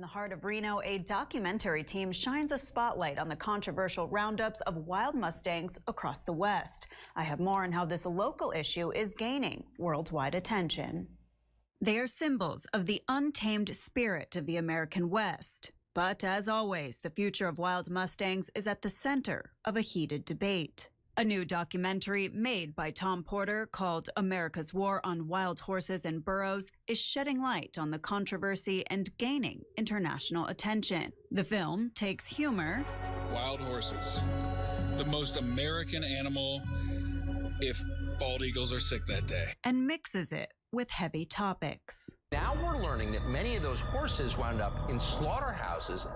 the heart of Reno, a documentary team shines a spotlight on the controversial roundups of wild Mustangs across the West. I have more on how this local issue is gaining worldwide attention. They are symbols of the untamed spirit of the American West. But as always, the future of wild Mustangs is at the center of a heated debate. A new documentary made by Tom Porter called America's War on Wild Horses and Burros is shedding light on the controversy and gaining international attention. The film takes humor, wild horses, the most American animal if bald eagles are sick that day, and mixes it with heavy topics. Now we're learning that many of those horses wound up in slaughterhouses.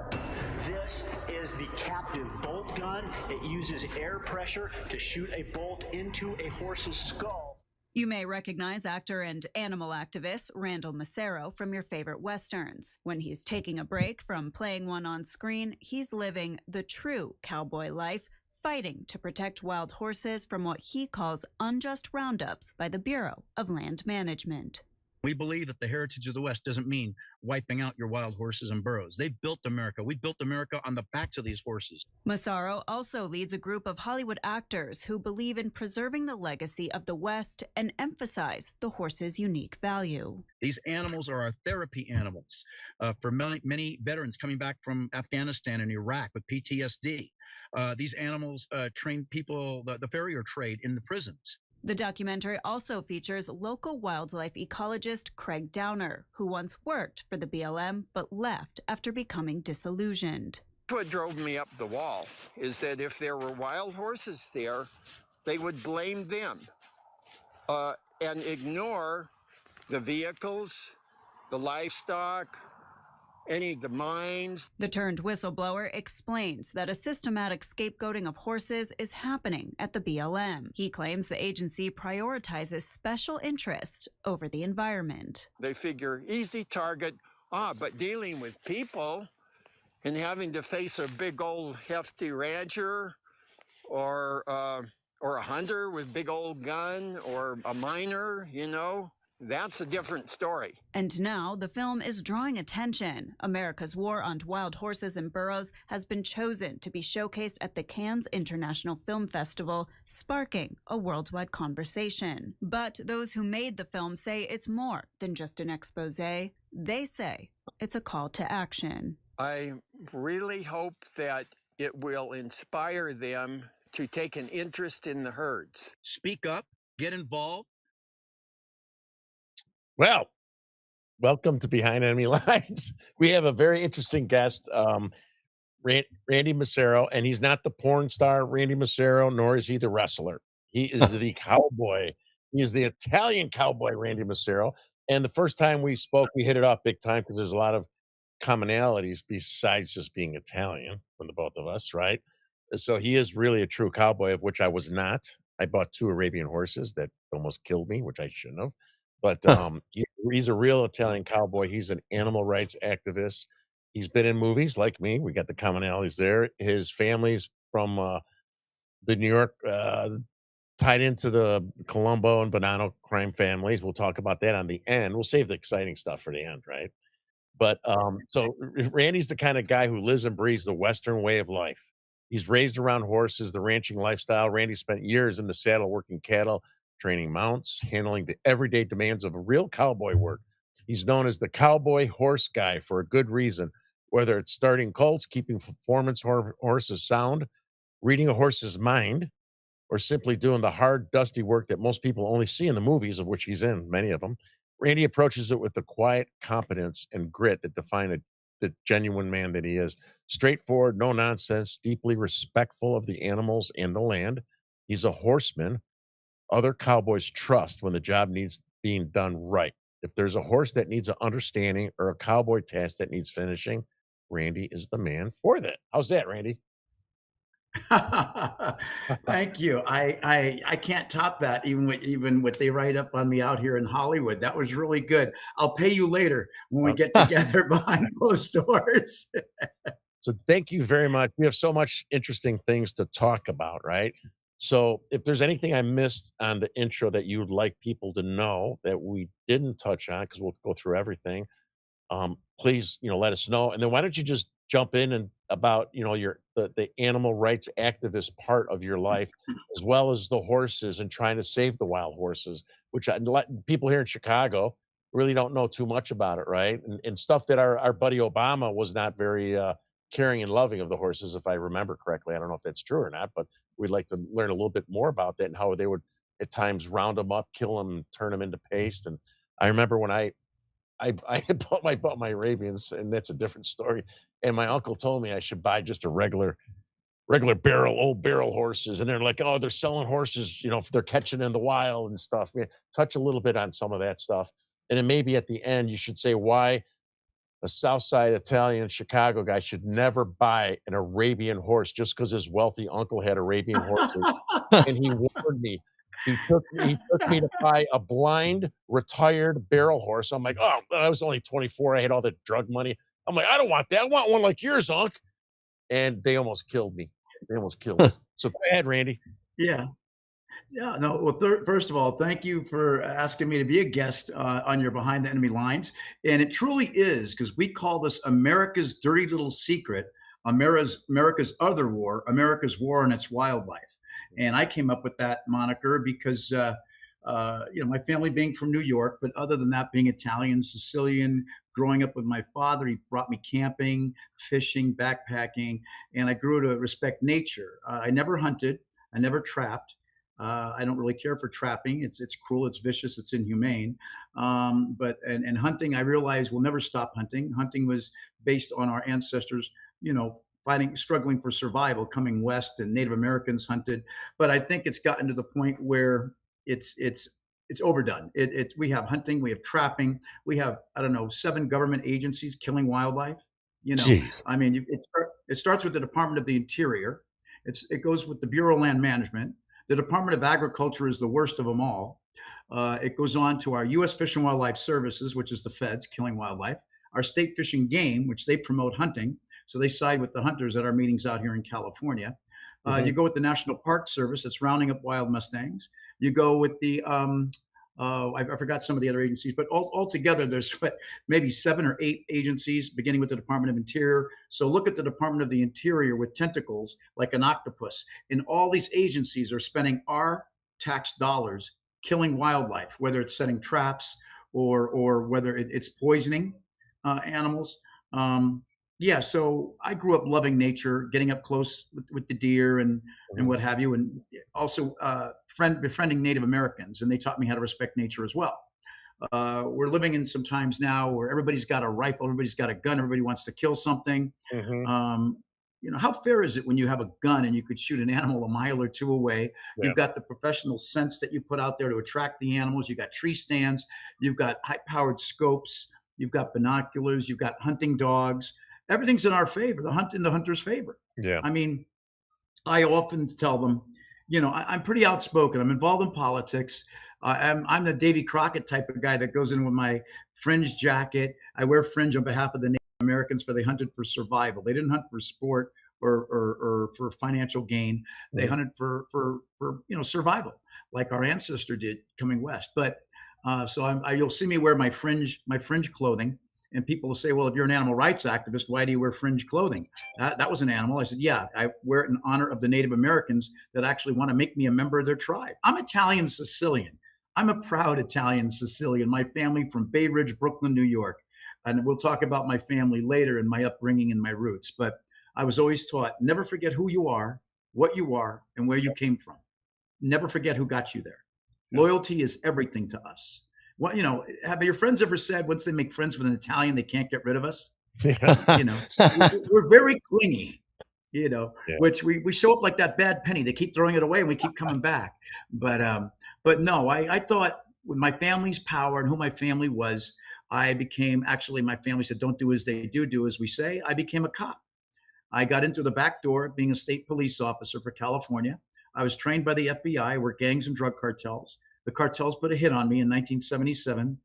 This is the captive bolt gun. It uses air pressure to shoot a bolt into a horse's skull. You may recognize actor and animal activist Randall Massaro from your favorite westerns. When he's taking a break from playing one on screen, he's living the true cowboy life, fighting to protect wild horses from what he calls unjust roundups by the Bureau of Land Management. We believe that the heritage of the West doesn't mean wiping out your wild horses and burros. They built America. We built America on the backs of these horses. Massaro also leads a group of Hollywood actors who believe in preserving the legacy of the West and emphasize the horse's unique value. These animals are our therapy animals for many veterans coming back from Afghanistan and Iraq with PTSD. These animals train people, the farrier trade in the prisons. The documentary also features local wildlife ecologist Craig Downer, who once worked for the BLM but left after becoming disillusioned. What drove me up the wall is that if there were wild horses there, they would blame them and ignore the vehicles, the livestock, any of the mines. The turned whistleblower explains that a systematic scapegoating of horses is happening at the BLM. He claims the agency prioritizes special interest over the environment. They figure easy target, but dealing with people and having to face a big old hefty rancher or a hunter with big old gun or a miner, that's a different story. And now the film is drawing attention. America's War on Wild Horses and Burros has been chosen to be showcased at the Cannes International Film Festival, sparking a worldwide conversation. But those who made the film say it's more than just an expose. They say it's a call to action. I really hope that it will inspire them to take an interest in the herds. Speak up, get involved. Well, welcome to Behind Enemy Lines. We have a very interesting guest, Randy Massaro, and he's not the porn star Randy Massaro, nor is he the wrestler. He is the cowboy. He is the Italian cowboy, Randy Massaro. And the first time we spoke, we hit it off big time because there's a lot of commonalities besides just being Italian from the both of us, right? So he is really a true cowboy, of which I was not. I bought 2 Arabian horses that almost killed me, which I shouldn't have. But he's a real Italian cowboy. He's an animal rights activist. He's been in movies like me. We got the commonalities there. His family's from the New York, tied into the Colombo and Bonanno crime families. We'll talk about that on the end. We'll save the exciting stuff for the end, right? But so Randy's the kind of guy who lives and breathes the Western way of life. He's raised around horses, the ranching lifestyle. Randy spent years in the saddle working cattle, training mounts, handling the everyday demands of a real cowboy work. He's known as the cowboy horse guy for a good reason, whether it's starting colts, keeping performance horses sound, reading a horse's mind, or simply doing the hard, dusty work that most people only see in the movies, of which he's in, many of them. Randy approaches it with the quiet competence and grit that define the genuine man that he is. Straightforward, no nonsense, deeply respectful of the animals and the land. He's a horseman other cowboys trust when the job needs being done right. If there's a horse that needs an understanding or a cowboy task that needs finishing, Randy is the man for that. How's that, Randy? Thank you. I can't top that, even what they write up on me out here in Hollywood. That was really good. I'll pay you later when we get together behind closed doors. So thank you very much. We have so much interesting things to talk about, right? So if there's anything I missed on the intro that you'd like people to know that we didn't touch on, because we'll go through everything, please, let us know. And then why don't you just jump in and about, the animal rights activist part of your life, as well as the horses and trying to save the wild horses, which people here in Chicago really don't know too much about it, right? And stuff that our buddy Obama was not very caring and loving of the horses, if I remember correctly. I don't know if that's true or not, but we'd like to learn a little bit more about that and how they would at times round them up, kill them, and turn them into paste. And I remember when I had bought my Arabians, and that's a different story. And my uncle told me I should buy just a regular old barrel horses. And they're like, oh, they're selling horses, they're catching in the wild and stuff. Yeah, touch a little bit on some of that stuff. And then maybe at the end, you should say why a South Side Italian Chicago guy should never buy an Arabian horse just because his wealthy uncle had Arabian horses. And he warned me. He took me to buy a blind, retired barrel horse. I'm like, oh, I was only 24. I had all the drug money. I'm like, I don't want that. I want one like yours, Unc. And they almost killed me. They almost killed me. So go ahead, Randy. Yeah. Yeah, no. Well, first of all, thank you for asking me to be a guest on your Behind the Enemy Lines. And it truly is, because we call this America's dirty little secret, America's other war, America's war on its wildlife. And I came up with that moniker because, my family being from New York, but other than that, being Italian, Sicilian, growing up with my father, he brought me camping, fishing, backpacking, and I grew to respect nature. I never hunted, I never trapped. I don't really care for trapping. It's cruel, it's vicious, it's inhumane. But hunting, I realized we'll never stop hunting. Hunting was based on our ancestors, fighting, struggling for survival, coming west, and Native Americans hunted. But I think it's gotten to the point where it's overdone. We have hunting, we have trapping, we have, I don't know, 7 government agencies killing wildlife. Jeez. I mean, it starts with the Department of the Interior. It goes with the Bureau of Land Management. The Department of Agriculture is the worst of them all. It goes on to our U.S. Fish and Wildlife Services, which is the feds killing wildlife, our state fish and game, which they promote hunting. So they side with the hunters at our meetings out here in California. You go with the National Park Service, that's rounding up wild mustangs. You go with the, I forgot some of the other agencies, but altogether there's maybe 7 or 8 agencies, beginning with the Department of Interior. So look at the Department of the Interior with tentacles like an octopus. And all these agencies are spending our tax dollars killing wildlife, whether it's setting traps or whether it's poisoning animals. Yeah, so I grew up loving nature, getting up close with the deer and what have you, and also befriending Native Americans, and they taught me how to respect nature as well. We're living in some times now where everybody's got a rifle, everybody's got a gun, everybody wants to kill something. How fair is it when you have a gun and you could shoot an animal a mile or 2 away? Yeah. You've got the professional scents that you put out there to attract the animals. You've got tree stands, you've got high-powered scopes, you've got binoculars, you've got hunting dogs. Everything's in our favor, in the hunter's favor. Yeah. I mean, I often tell them, I'm pretty outspoken. I'm involved in politics. I'm the Davy Crockett type of guy that goes in with my fringe jacket. I wear fringe on behalf of the Native Americans, for they hunted for survival. They didn't hunt for sport or for financial gain. They hunted for survival, like our ancestor did coming west. But so you'll see me wear my fringe clothing. And people will say, well, if you're an animal rights activist, why do you wear fringe clothing? That was an animal. I said, yeah, I wear it in honor of the Native Americans that actually want to make me a member of their tribe. I'm Italian Sicilian. I'm a proud Italian Sicilian. My family from Bay Ridge, Brooklyn, New York. And we'll talk about my family later and my upbringing and my roots. But I was always taught, never forget who you are, what you are, and where you came from. Never forget who got you there. Loyalty is everything to us. Well, have your friends ever said once they make friends with an Italian, they can't get rid of us? We're very clingy, which we show up like that bad penny. They keep throwing it away and we keep coming back. But no, I thought with my family's power and who my family was, I became, actually, my family said, don't do as they do as we say. I became a cop. I got into the back door being a state police officer for California. I was trained by the FBI, where gangs and drug cartels. The cartels put a hit on me in 1977,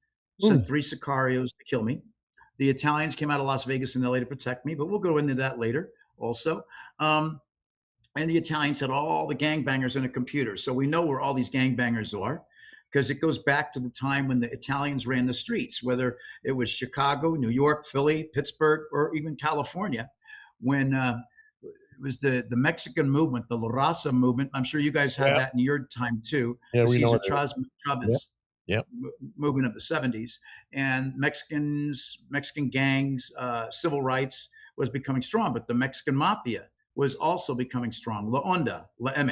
sent 3 sicarios to kill me. The Italians came out of Las Vegas and LA to protect me, but we'll go into that later also. And the Italians had all the gangbangers in a computer. So we know where all these gangbangers are. because it goes back to the time when the Italians ran the streets, whether it was Chicago, New York, Philly, Pittsburgh, or even California, when it was the Mexican movement, the La Raza movement. I'm sure you guys had Yeah. that in your time too. Yeah, The we know Cesar what it is. Chavez Yep. movement of the 70s, and Mexican gangs, civil rights was becoming strong, but the Mexican mafia was also becoming strong. La Onda, La M.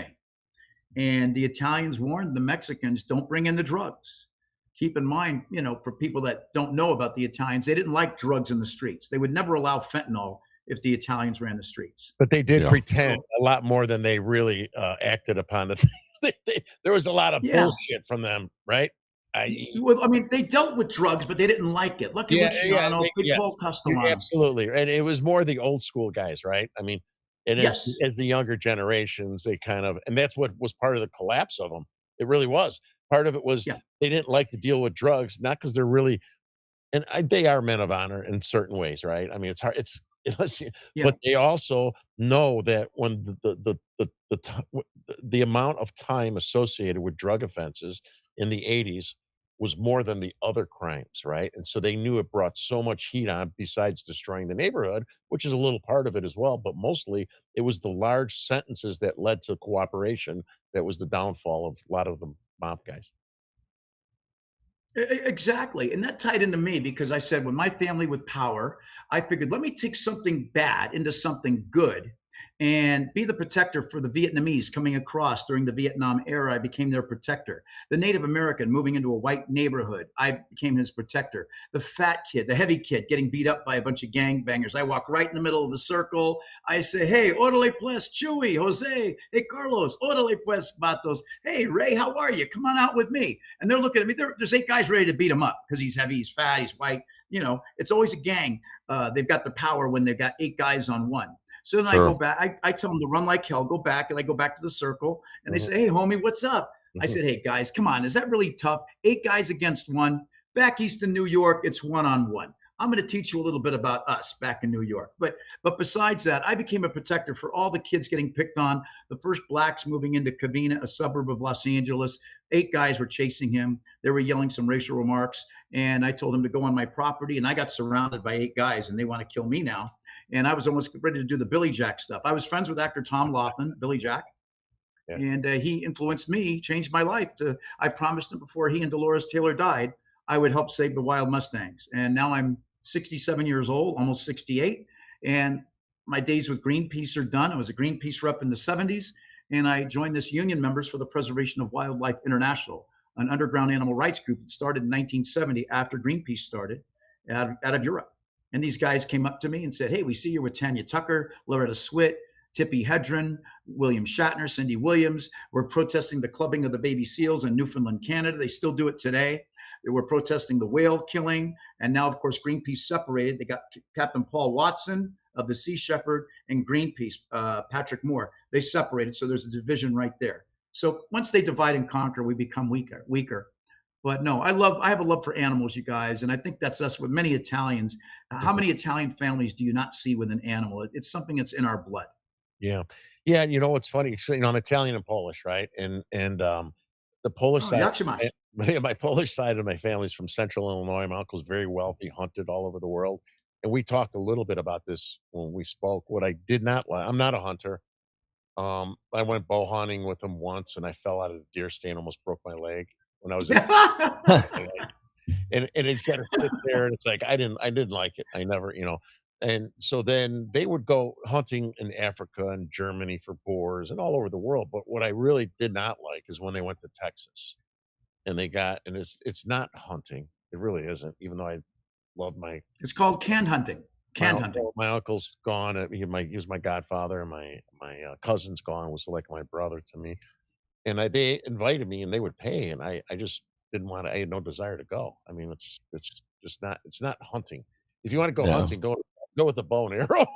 And the Italians warned the Mexicans, don't bring in the drugs. Keep in mind, for people that don't know about the Italians, they didn't like drugs in the streets. They would never allow fentanyl if the Italians ran the streets. But they did Yeah. pretend a lot more than they really acted upon the things. There was a lot of Yeah. bullshit from them, right? Well, I mean, they dealt with drugs, but they didn't like it. Lucky Luciano, Big Paul Castellano. Absolutely. And it was more the old school guys, right? I mean, and Yes. as the younger generations, they kind of, and that's what was part of the collapse of them. It really was. Part of it was Yeah. they didn't like to deal with drugs, not because they're really, and they are men of honor in certain ways, right? I mean, it's hard. Yeah. But they also know that when the amount of time associated with drug offenses in the 80s was more than the other crimes, right? And so they knew it brought so much heat on besides destroying the neighborhood, which is a little part of it as well, but mostly it was the large sentences that led to cooperation that was the downfall of a lot of the mob guys. Exactly. And that tied into me because I said, when my family with power, I figured, let me take something bad into something good and be the protector for the Vietnamese coming across during the Vietnam era. I became their protector. The Native American moving into a white neighborhood, I became his protector. The fat kid, the heavy kid getting beat up by a bunch of gangbangers. I walk right in the middle of the circle. I say, hey, orale pues, Chewy, Jose, hey, Carlos, orale pues, vatos. Hey, Ray, how are you? Come on out with me. And they're looking at me. There's 8 guys ready to beat him up because he's heavy, he's fat, he's white. It's always a gang. They've got the power when they've got 8 guys on one. So then I go back. I tell them to run like hell, go back, and I go back to the circle. And they say, hey, homie, what's up? I said, hey, guys, come on. Is that really tough? 8 guys against 1. Back east in New York, it's 1-on-1. I'm going to teach you a little bit about us back in New York. But besides that, I became a protector for all the kids getting picked on. The first blacks moving into Covina, a suburb of Los Angeles. 8 guys were chasing him. They were yelling some racial remarks. And I told him to go on my property. And I got surrounded by 8 guys, and they want to kill me now. And I was almost ready to do the Billy Jack stuff. I was friends with actor Tom Laughlin, Billy Jack. Yeah. And he influenced me, changed my life. I promised him before he and Dolores Taylor died, I would help save the wild Mustangs. And now I'm 67 years old, almost 68. And my days with Greenpeace are done. I was a Greenpeace rep in the 70s. And I joined this Union Members for the Preservation of Wildlife International, an underground animal rights group that started in 1970 after Greenpeace started out of Europe. And these guys came up to me and said, hey, we see you with Tanya Tucker, Loretta Swit, Tippi Hedren, William Shatner, Cindy Williams. We're protesting the clubbing of the baby seals in Newfoundland, Canada. They still do it today. They were protesting the whale killing. And now, of course, Greenpeace separated. They got Captain Paul Watson of the Sea Shepherd and Greenpeace, Patrick Moore. They separated. So there's a division right there. So once they divide and conquer, we become weaker. But no, I have a love for animals, you guys. And I think that's us with many Italians. How many Italian families do you not see with an animal? It's something that's in our blood. Yeah. Yeah. You know what's funny? So, I'm Italian and Polish, right? And the Polish side, Yakshimash. my Polish side of my family is from Central Illinois. My uncle's very wealthy, hunted all over the world. And we talked a little bit about this when we spoke. What I did not like, I'm not a hunter. I went bow hunting with him once and I fell out of the deer stand, almost broke my leg when I was and it's got to sit there and it's like I didn't like it. I never, and so then they would go hunting in Africa and Germany for boars and all over the world. But what I really did not like is when they went to Texas and it's not hunting. It really isn't, even though I love it's called canned hunting. My uncle's gone. He was my godfather, and my cousin's gone. Was like my brother to me. And they invited me, and they would pay, and I just didn't want to. I had no desire to go. I mean, it's just not. It's not hunting. If you want to go hunting, go with a bow and arrow.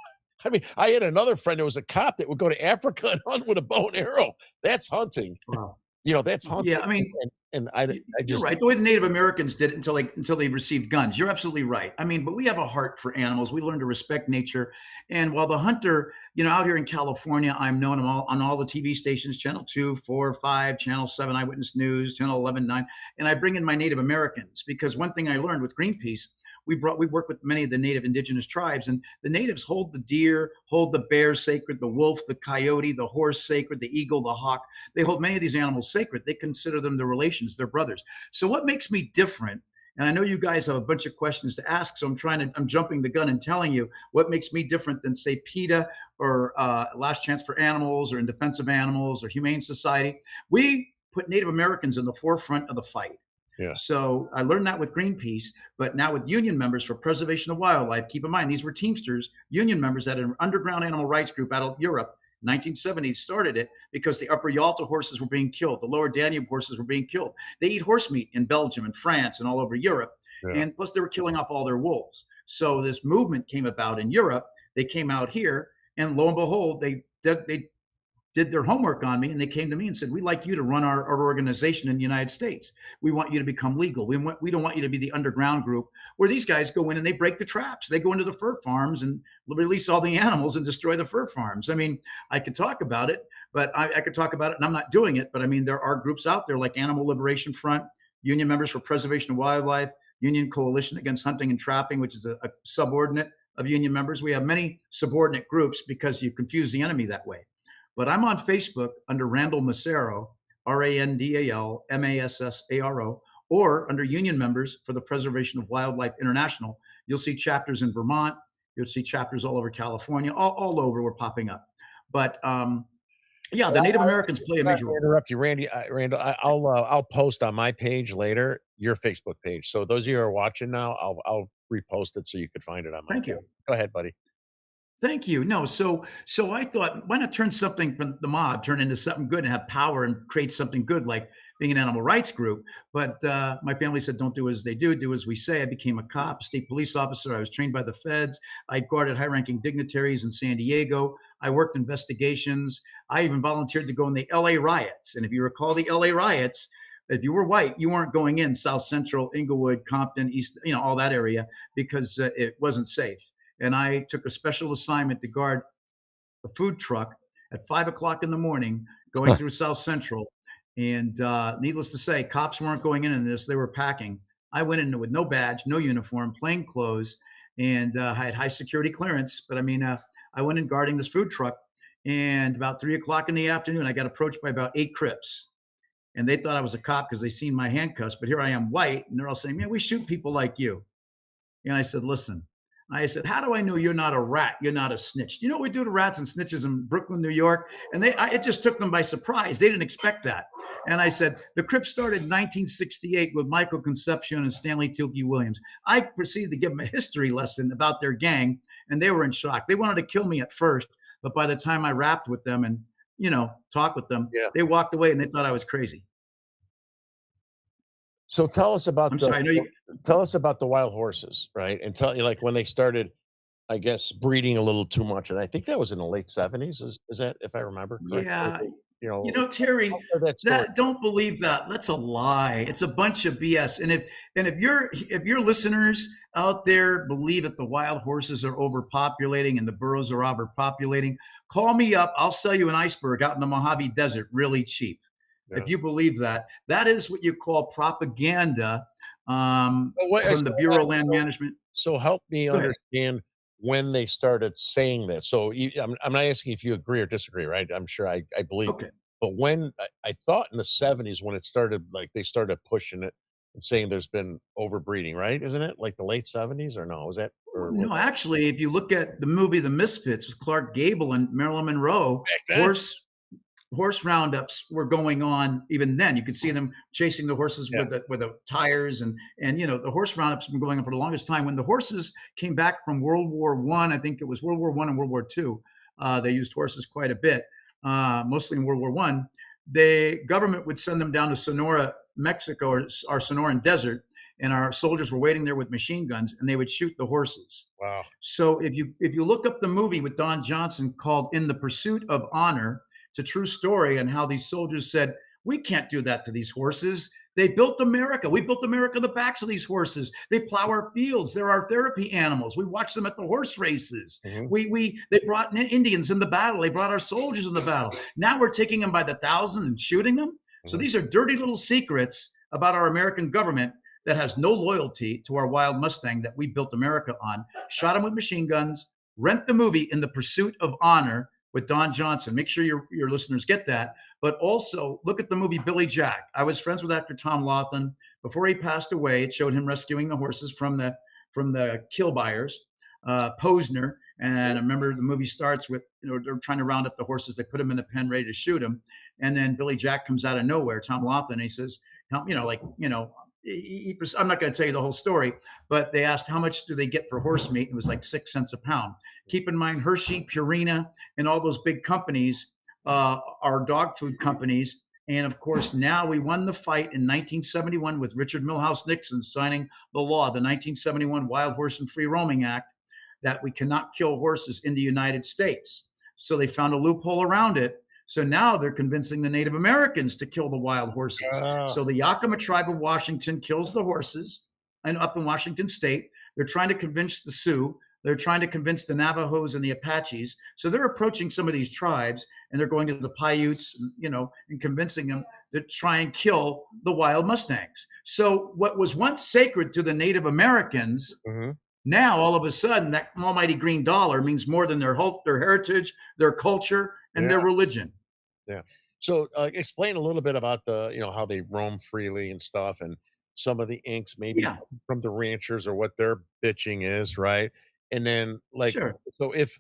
I mean, I had another friend that was a cop that would go to Africa and hunt with a bow and arrow. That's hunting. Wow. That's hunting. Yeah, I mean, And I You're just right. The way the Native Americans did it until they received guns. You're absolutely right. I mean, but we have a heart for animals. We learn to respect nature. And while the hunter, out here in California, I'm known on all the TV stations, Channel 2, 4, 5, Channel 7, Eyewitness News, Channel 11, 9. And I bring in my Native Americans because one thing I learned with Greenpeace, we work with many of the native indigenous tribes, and the natives hold the deer, hold the bear sacred, the wolf, the coyote, the horse sacred, the eagle, the hawk. They hold many of these animals sacred. They consider them their relations, their brothers. So what makes me different? And I know you guys have a bunch of questions to ask, so I'm jumping the gun and telling you what makes me different than, say, PETA or Last Chance for Animals or In Defense of Animals or Humane Society. We put Native Americans in the forefront of the fight. yeah. So I learned that with Greenpeace, but now with union members for preservation of wildlife, keep in mind, these were Teamsters, union members at an underground animal rights group out of Europe, 1970s, started it because the Upper Yalta horses were being killed. The Lower Danube horses were being killed. They eat horse meat in Belgium and France and all over Europe. Yeah. And plus they were killing off all their wolves. So this movement came about in Europe. They came out here, and lo and behold, they did their homework on me, and they came to me and said, we'd like you to run our organization in the United States. We want you to become legal. We don't want you to be the underground group where these guys go in and they break the traps. They go into the fur farms and release all the animals and destroy the fur farms. I mean, I could talk about it, but I could talk about it, and I'm not doing it. But I mean, there are groups out there like Animal Liberation Front, Union Members for Preservation of Wildlife, Union Coalition Against Hunting and Trapping, which is a subordinate of union members. We have many subordinate groups because you confuse the enemy that way. But I'm on Facebook under Randall Massaro, Randall Massaro, or under Union Members for the Preservation of Wildlife International. You'll see chapters in Vermont. You'll see chapters all over California, all over we're popping up. But yeah, the Native Americans play a major role. Interrupt you, Randy. Randall, I'll post on my page later your Facebook page. So those of you who are watching now, I'll repost it so you could find it on my. Thank you. page. Go ahead, buddy. Thank you. No, so I thought, why not turn something from the mob, turn into something good and have power and create something good, like being an animal rights group. But my family said, don't do as they do as we say. I became a cop, a state police officer. I was trained by the feds. I guarded high-ranking dignitaries in San Diego. I worked investigations. I even volunteered to go in the LA riots. And if you recall the LA riots, if you were white, you weren't going in South Central, Inglewood, Compton, East, all that area, because it wasn't safe. And I took a special assignment to guard a food truck at 5 o'clock in the morning going through South Central. And needless to say, cops weren't going in this. They were packing. I went in with no badge, no uniform, plain clothes, and I had high security clearance. But I mean, I went in guarding this food truck. And about 3 o'clock in the afternoon, I got approached by about 8 Crips. And they thought I was a cop because they seen my handcuffs. But here I am, white. And they're all saying, man, we shoot people like you. And I said, listen. I said, how do I know you're not a rat? You're not a snitch. You know what we do to rats and snitches in Brooklyn, New York? And it just took them by surprise. They didn't expect that. And I said, the Crips started in 1968 with Michael Concepcion and Stanley Tilkey Williams. I proceeded to give them a history lesson about their gang, and they were in shock. They wanted to kill me at first, but by the time I rapped with them and, talked with them, they walked away and they thought I was crazy. So tell us about tell us about the wild horses, right? And tell you like when they started, I guess, breeding a little too much. And I think that was in the late 70s. Is that if I remember correctly? Yeah. Terry, don't believe that. That's a lie. It's a bunch of BS. And if your listeners out there believe that the wild horses are overpopulating and the burros are overpopulating, call me up. I'll sell you an iceberg out in the Mojave Desert really cheap. Yeah. If you believe that, that is what you call propaganda from the Bureau of Land Management. So help me understand when they started saying that. So I'm not asking if you agree or disagree, right? I'm sure I believe. Okay. But when I thought in the 70s when it started, like they started pushing it and saying there's been overbreeding, right? Isn't it like the late 70s or no? Was that? No, actually, if you look at the movie The Misfits with Clark Gable and Marilyn Monroe, horse roundups were going on even then. You could see them chasing the horses with the tires and the horse roundups have been going on for the longest time. When the horses came back from World War I think it was World War I and World War II, they used horses quite a bit, mostly in World War I. The government would send them down to Sonora, Mexico, or our Sonoran Desert, and our soldiers were waiting there with machine guns, and they would shoot the horses. Wow! So if you look up the movie with Don Johnson called "In the Pursuit of Honor," it's a true story on how these soldiers said, we can't do that to these horses. They built America. We built America on the backs of these horses. They plow our fields. They're our therapy animals. We watch them at the horse races. They brought Indians in the battle. They brought our soldiers in the battle. Now we're taking them by the thousands and shooting them. So these are dirty little secrets about our American government that has no loyalty to our wild Mustang that we built America on. Shot him with machine guns. Rent the movie In the Pursuit of Honor with Don Johnson. Make sure your listeners get that. But also look at the movie Billy Jack. I was friends with actor Tom Laughlin. Before he passed away, it showed him rescuing the horses from the kill buyers, Posner. And I remember the movie starts with, they're trying to round up the horses. They put them in a pen ready to shoot them. And then Billy Jack comes out of nowhere, Tom Laughlin, and he says, help, I'm not going to tell you the whole story, but they asked how much do they get for horse meat? It was like 6 cents a pound. Keep in mind, Hershey, Purina, and all those big companies are dog food companies. And of course, now we won the fight in 1971 with Richard Milhouse Nixon signing the law, the 1971 Wild Horse and Free Roaming Act, that we cannot kill horses in the United States. So they found a loophole around it. So now they're convincing the Native Americans to kill the wild horses. So the Yakima tribe of Washington kills the horses, and up in Washington state, they're trying to convince the Sioux. They're trying to convince the Navajos and the Apaches. So they're approaching some of these tribes, and they're going to the Paiutes, and convincing them to try and kill the wild Mustangs. So what was once sacred to the Native Americans, now all of a sudden that almighty green dollar means more than their hope, their heritage, their culture, and their religion. Yeah. So explain a little bit about how they roam freely and stuff, and some of the inks maybe from the ranchers or what their bitching is, right? And then so if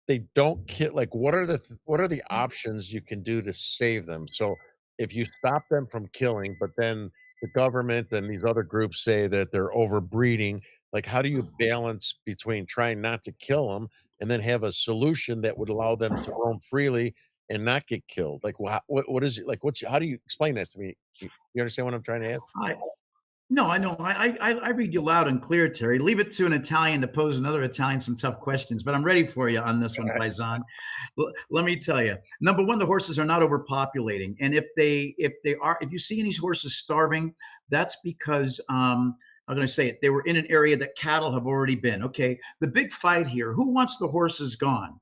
they don't kill, what are the options you can do to save them? So if you stop them from killing, but then the government and these other groups say that they're overbreeding, how do you balance between trying not to kill them and then have a solution that would allow them to roam freely and not get killed? What is it? How do you explain that to me? You understand what I'm trying to ask? No, I know. I read you loud and clear, Terry. Leave it to an Italian to pose another Italian some tough questions, but I'm ready for you on this one, Paisan. Let me tell you. Number one, the horses are not overpopulating, and if you see any horses starving, that's because I'm going to say it. They were in an area that cattle have already been. Okay, the big fight here. Who wants the horses gone?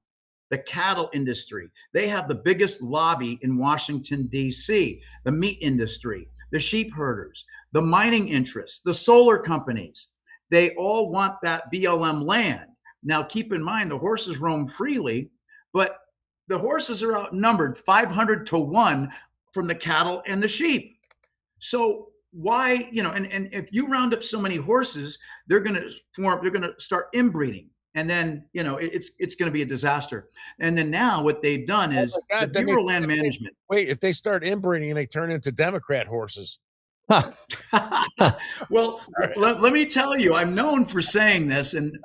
The cattle industry. They have the biggest lobby in Washington, D.C., the meat industry, the sheep herders, the mining interests, the solar companies. They all want that BLM land. Now, keep in mind, the horses roam freely, but the horses are outnumbered 500 to 1 from the cattle and the sheep. So why, and if you round up so many horses, they're going to start inbreeding. And then, it's going to be a disaster. And then now what they've done is the Bureau of Land Management. Wait, if they start inbreeding and they turn into Democrat horses. Well, let me tell you, I'm known for saying this. And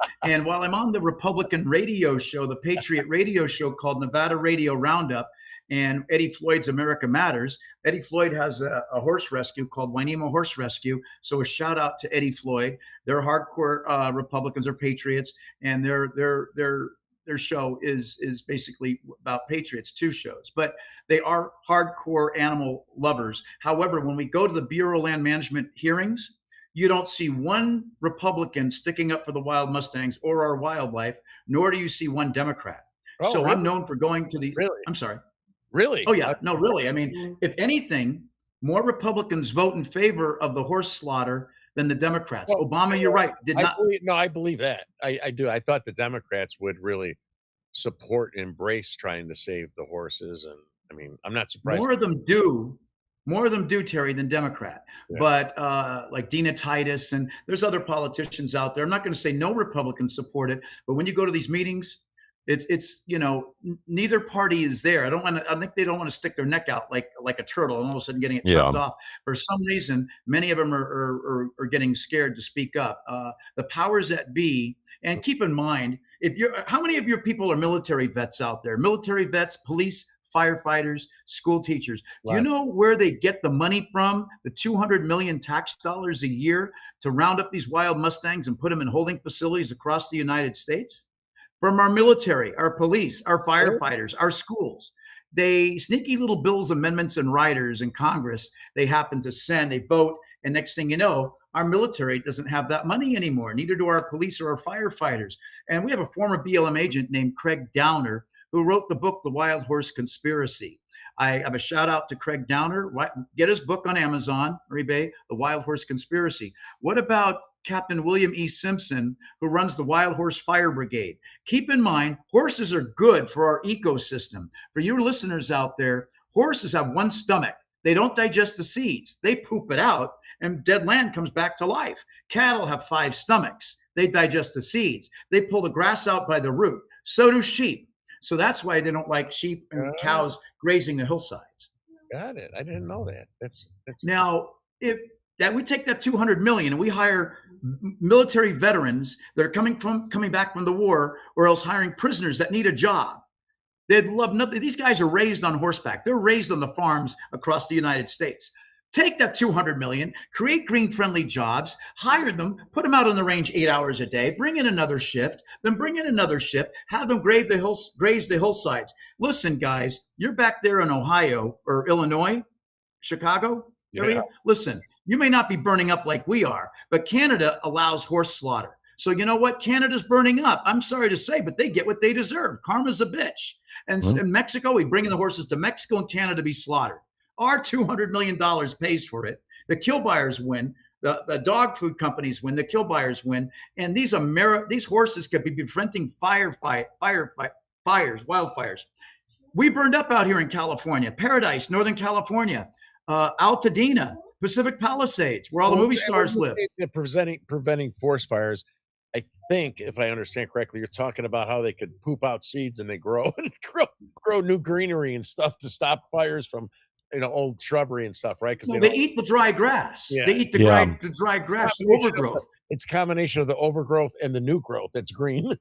while I'm on the Republican radio show, the Patriot radio show called Nevada Radio Roundup, and Eddie Floyd's America Matters, Eddie Floyd has a horse rescue called Wynema Horse Rescue. So a shout out to Eddie Floyd. They're hardcore Republicans or patriots, and their show is basically about patriots, 2 shows, but they are hardcore animal lovers. However, when we go to the Bureau of Land Management hearings, you don't see one Republican sticking up for the wild Mustangs or our wildlife, nor do you see one Democrat. So really? I'm known for going to the, I'm sorry. Really? Oh yeah, no, really. I mean, if anything, more Republicans vote in favor of the horse slaughter than the Democrats. Well, Obama, you're right. I believe that. I do. I thought the Democrats would really support and embrace trying to save the horses. And I mean, I'm not surprised. More of them do, Terry, than Democrat. Yeah. But like Dina Titus, and there's other politicians out there. I'm not going to say no Republicans support it, but when you go to these meetings, it's neither party is there. I think they don't want to stick their neck out like a turtle and all of a sudden getting it chopped off. For some reason, many of them are getting scared to speak up. The powers that be, and keep in mind, how many of your people are military vets out there? Military vets, police, firefighters, school teachers. Do you know where they get the money from? The 200 million tax dollars a year to round up these wild Mustangs and put them in holding facilities across the United States? From our military, our police, our firefighters, our schools. they sneaky little bills, amendments, and riders in Congress, they happen to send, they vote, and next thing you know, our military doesn't have that money anymore. Neither do our police or our firefighters. And we have a former BLM agent named Craig Downer who wrote the book, The Wild Horse Conspiracy. I have a shout out to Craig Downer. Get his book on Amazon or eBay, The Wild Horse Conspiracy. What about Captain William E. Simpson, who runs the Wild Horse Fire Brigade? Keep in mind, horses are good for our ecosystem. For your listeners out there, horses have one stomach. They don't digest the seeds. They poop it out, and dead land comes back to life. Cattle have 5 stomachs. They digest the seeds. They pull the grass out by the root. So do sheep. So that's why they don't like sheep and cows grazing the hillsides. Got it. I didn't know that. That's now if that we take that 200 million and we hire military veterans that are coming back from the war, or else hiring prisoners that need a job. They'd love nothing. These guys are raised on horseback. They're raised on the farms across the United States. Take that 200 million, create green-friendly jobs, hire them, put them out on the range 8 hours a day, bring in another shift, then bring in another shift, have them graze the hillsides. Listen, guys, you're back there in Ohio or Illinois, Chicago area. Yeah. Listen, you may not be burning up like we are, but Canada allows horse slaughter. So you know what? Canada's burning up. I'm sorry to say, but they get what they deserve. Karma's a bitch. And in Mexico, we bring in the horses to Mexico and Canada to be slaughtered. Our $200 million pays for it. The kill buyers win. The dog food companies win. The kill buyers win. And these horses could be preventing wildfires. We burned up out here in California, Paradise, Northern California, Altadena, Pacific Palisades, where all the movie stars live. Preventing forest fires. I think, if I understand correctly, you're talking about how they could poop out seeds and they grow new greenery and stuff to stop fires from, old shrubbery and stuff, right? Because they eat the dry grass. Yeah. They eat the dry grass, the overgrowth. It's a combination of the overgrowth and the new growth that's green.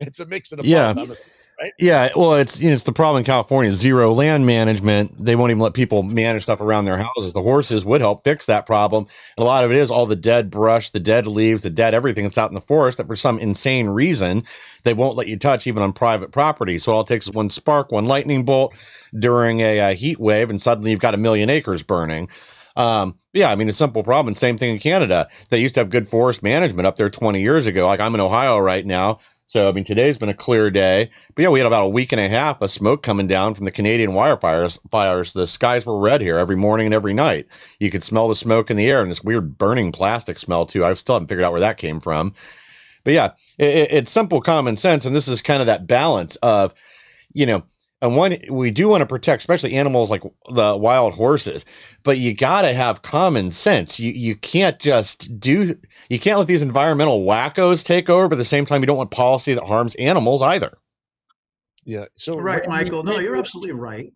It's a mix of the both. Right? Yeah, well, it's the problem in California, zero land management. They won't even let people manage stuff around their houses. The horses would help fix that problem. And a lot of it is all the dead brush, the dead leaves, the dead everything that's out in the forest that for some insane reason, they won't let you touch even on private property. So all it takes is one spark, one lightning bolt during a heat wave, and suddenly you've got 1 million acres burning. Yeah, I mean, a simple problem. Same thing in Canada. They used to have good forest management up there 20 years ago. Like I'm in Ohio right now. So, I mean, today's been a clear day. But yeah, we had about a week and a half of smoke coming down from the Canadian wildfires. The skies were red here every morning and every night. You could smell the smoke in the air and this weird burning plastic smell, too. I still haven't figured out where that came from. But yeah, it's simple common sense. And this is kind of that balance of, and one, we do want to protect, especially animals like the wild horses, but you got to have common sense. You can't you can't let these environmental wackos take over, but at the same time, you don't want policy that harms animals either. Yeah. So right, Michael. No, you're absolutely right.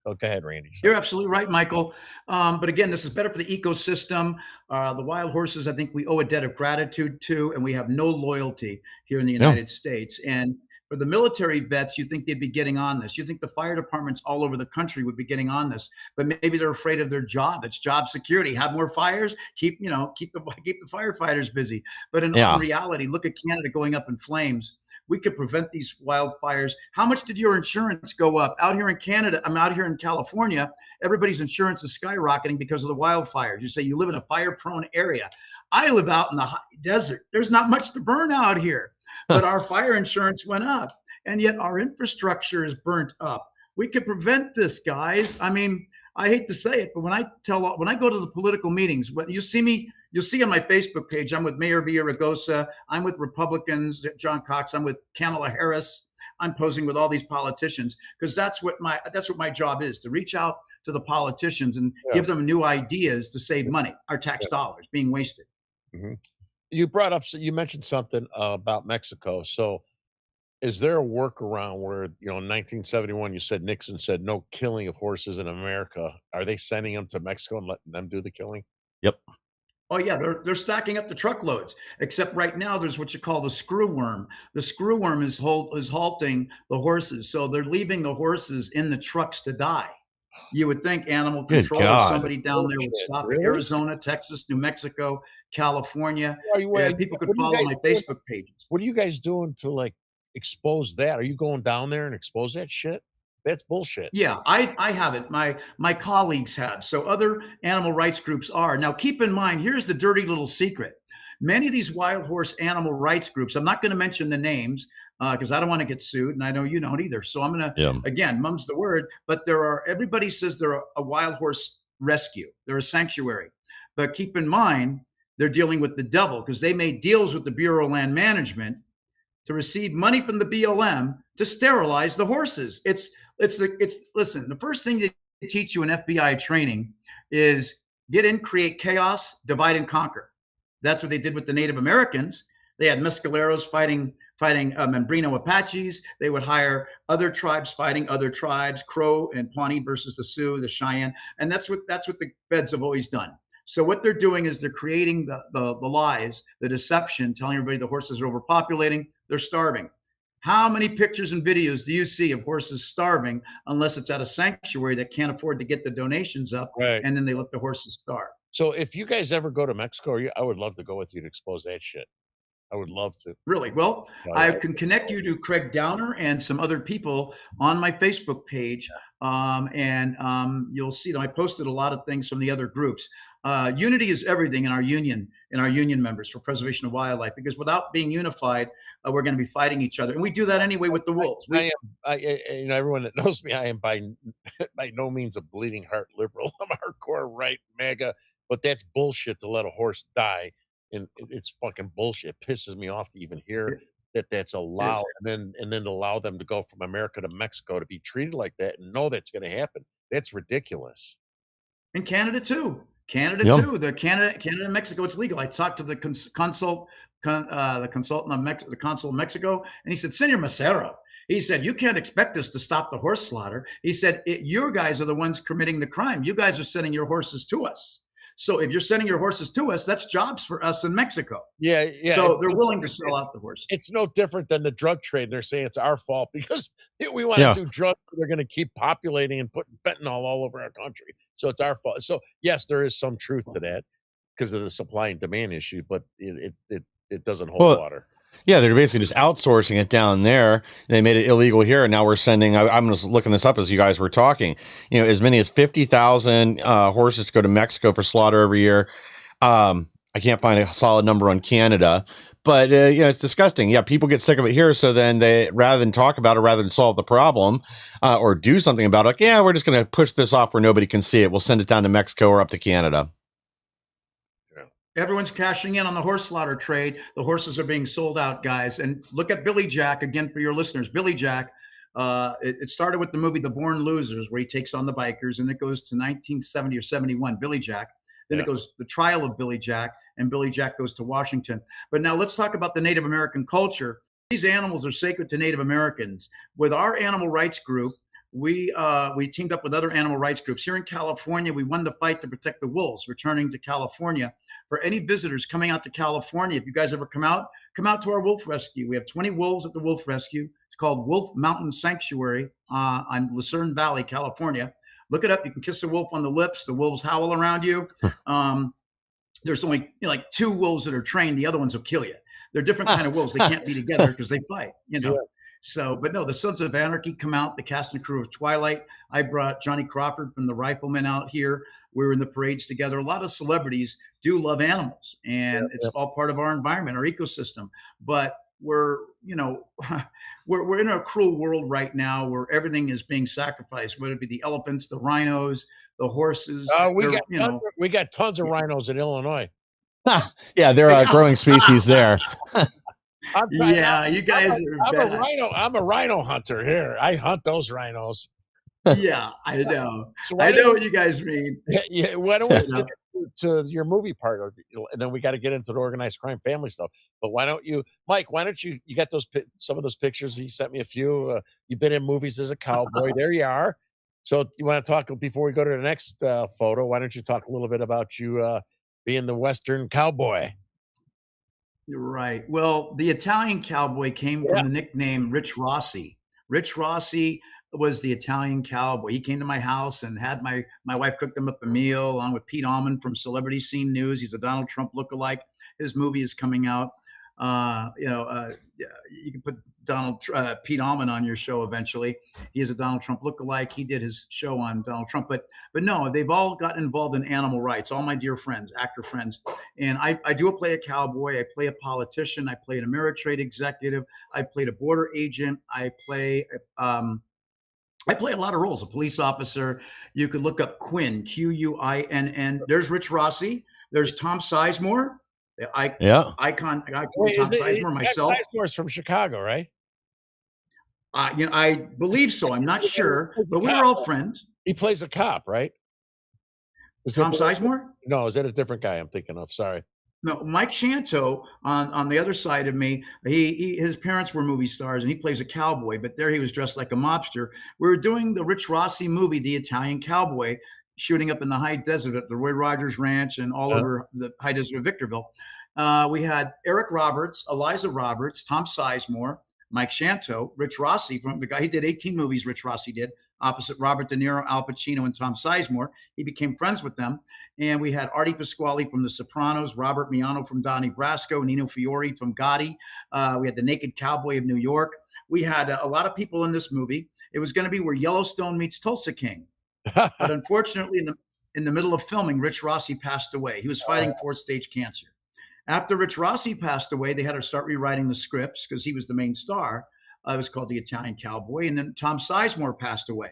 Oh, go ahead, Randy. You're absolutely right, Michael. But again, this is better for the ecosystem. The wild horses, I think we owe a debt of gratitude to, and we have no loyalty here in the United States. And for the military vets, you think they'd be getting on this. You think the fire departments all over the country would be getting on this, but maybe they're afraid of their job. It's job security. Have more fires, keep the firefighters busy. But in reality, look at Canada going up in flames. We could prevent these wildfires. How much did your insurance go up? Out here in Canada, I'm out here in California, everybody's insurance is skyrocketing because of the wildfires. You say you live in a fire-prone area. I live out in the high desert. There's not much to burn out here, but our fire insurance went up, and yet our infrastructure is burnt up. We could prevent this, guys. I mean, I hate to say it, but when I go to the political meetings, when you see me, you'll see on my Facebook page, I'm with Mayor Villaraigosa, I'm with Republicans, John Cox, I'm with Kamala Harris. I'm posing with all these politicians because that's what my job is, to reach out to the politicians and give them new ideas to save money, our tax dollars being wasted. Mm-hmm. You mentioned something about Mexico. So is there a workaround where, in 1971, you said Nixon said no killing of horses in America. Are they sending them to Mexico and letting them do the killing? Yep. Oh yeah, they're stacking up the truckloads. Except right now, there's what you call the screw worm. The screw worm is halting the horses, so they're leaving the horses in the trucks to die. You would think animal control or somebody down there would stop it. Arizona, Texas, New Mexico, California. People could follow my Facebook pages. What are you guys doing to expose that? Are you going down there and expose that shit? That's bullshit. Yeah, I haven't. My colleagues have. So other animal rights groups are. Now keep in mind, here's the dirty little secret. Many of these wild horse animal rights groups, I'm not going to mention the names because I don't want to get sued, and I know you don't either. So I'm going to, Yeah. again, mum's the word, but everybody says they're a wild horse rescue. They're a sanctuary. But keep in mind, they're dealing with the devil because they made deals with the Bureau of Land Management to receive money from the BLM to sterilize the horses. Listen, the first thing they teach you in FBI training is get in, create chaos, divide and conquer. That's what they did with the Native Americans. They had mescaleros fighting Membrino Apaches. They would hire other tribes fighting other tribes, Crow and Pawnee versus the Sioux, the Cheyenne. And that's what the feds have always done. So what they're doing is they're creating the lies, the deception, telling everybody the horses are overpopulating, they're starving. How many pictures and videos do you see of horses starving unless it's at a sanctuary that can't afford to get the donations up, Right. and then they let the horses starve? So if you guys ever go to Mexico, I would love to go with you to expose that shit. I would love to. Really? Well, I can connect you to Craig Downer and some other people on my Facebook page. You'll see that I posted a lot of things from the other groups. Unity is everything in our union members for preservation of wildlife, because without being unified, we're going to be fighting each other. And we do that anyway with the wolves. Everyone that knows me, I am by no means a bleeding heart liberal. I'm hardcore right MAGA, but that's bullshit to let a horse die. And it's fucking bullshit. It pisses me off to even hear that's allowed, and then to allow them to go from America to Mexico to be treated like that and know that's going to happen. That's ridiculous. In Canada too. Canada and Mexico, it's legal. I talked to the consul of Mexico, and he said, Senor Massaro, he said, you can't expect us to stop the horse slaughter. He said, you guys are the ones committing the crime. You guys are sending your horses to us. So if you're sending your horses to us, that's jobs for us in Mexico. Yeah. So they're willing to sell out the horses. It's no different than the drug trade. They're saying it's our fault because we want to do drugs. They're going to keep populating and putting fentanyl all over our country. So it's our fault. So yes, there is some truth to that because of the supply and demand issue, but it doesn't hold water. Yeah, they're basically just outsourcing it down there. They made it illegal here, and now we're sending. I'm just looking this up as you guys were talking. As many as 50,000 horses go to Mexico for slaughter every year. I can't find a solid number on Canada, but it's disgusting. Yeah, people get sick of it here, so then they, rather than talk about it, rather than solve the problem or do something about it, we're just going to push this off where nobody can see it. We'll send it down to Mexico or up to Canada. Everyone's cashing in on the horse slaughter trade. The horses are being sold out, guys. And look at Billy Jack again for your listeners. Billy Jack, it started with the movie The Born Losers, where he takes on the bikers, and it goes to 1970 or 71, Billy Jack. Then it goes the trial of Billy Jack, and Billy Jack goes to Washington. But now let's talk about the Native American culture. These animals are sacred to Native Americans. With our animal rights group, we teamed up with other animal rights groups here in California. We won the fight to protect the wolves returning to California. For any visitors coming out to California, if you guys ever come out to our wolf rescue. We have 20 wolves at the wolf rescue. It's called Wolf Mountain Sanctuary on Lucerne Valley, California. Look it up. You can kiss a wolf on the lips. The wolves howl around you. There's only like 2 wolves that are trained. The other ones will kill you. They're different kind of wolves. They can't be together because they fight, So, but no, the Sons of Anarchy come out, the cast and crew of Twilight. I brought Johnny Crawford from the Riflemen out here. We were in the parades together. A lot of celebrities do love animals, and it's all part of our environment, our ecosystem. But we're in a cruel world right now where everything is being sacrificed, whether it be the elephants, the rhinos, the horses. We got tons of rhinos in Illinois. Yeah, they're a growing species there. You guys are bad. I'm a rhino hunter here. I hunt those rhinos. Yeah, I know. So I know what you guys mean. Yeah, why don't we get to your movie part of it, and then we got to get into the organized crime family stuff. But why don't you, Mike? Why don't you got some of those pictures? He sent me a few. You've been in movies as a cowboy. There you are. So you want to talk before we go to the next photo? Why don't you talk a little bit about you being the Western cowboy? You're right. Well, the Italian cowboy came from the nickname Rich Rossi. Rich Rossi was the Italian cowboy. He came to my house and had my wife cooked him up a meal along with Pete Almond from Celebrity Scene News. He's a Donald Trump lookalike. His movie is coming out. You can put Pete Almond on your show eventually. He is a Donald Trump lookalike. He did his show on Donald Trump, but no, they've all gotten involved in animal rights. All my dear friends, actor friends, and I do play a cowboy. I play a politician. I play an Ameritrade executive. I played a border agent. I play a lot of roles. A police officer. You could look up Quinn, Quinn. There's Rich Rossi. There's Tom Sizemore. Yeah. Icon Wait, Tom Sizemore, myself. Sizemore's from Chicago, right? I believe so. I'm not sure, but we were all friends. He plays a cop, right? Tom Sizemore? No, is that a different guy I'm thinking of? Sorry. No, Mike Shanto on the other side of me. His parents were movie stars, and he plays a cowboy. But there he was dressed like a mobster. We were doing the Rich Rossi movie, The Italian Cowboy, shooting up in the high desert at the Roy Rogers Ranch and all over the high desert of Victorville. We had Eric Roberts, Eliza Roberts, Tom Sizemore, Mike Shanto, Rich Rossi, from the guy he did 18 movies. Rich Rossi did opposite Robert De Niro, Al Pacino, and Tom Sizemore. He became friends with them. And we had Artie Pasquale from The Sopranos, Robert Miano from Donnie Brasco, Nino Fiore from Gotti. We had the Naked Cowboy of New York. We had a lot of people in this movie. It was going to be where Yellowstone meets Tulsa King. But unfortunately, in the middle of filming, Rich Rossi passed away. He was fighting fourth-stage cancer. After Rich Rossi passed away, they had to start rewriting the scripts because he was the main star. It was called The Italian Cowboy. And then Tom Sizemore passed away.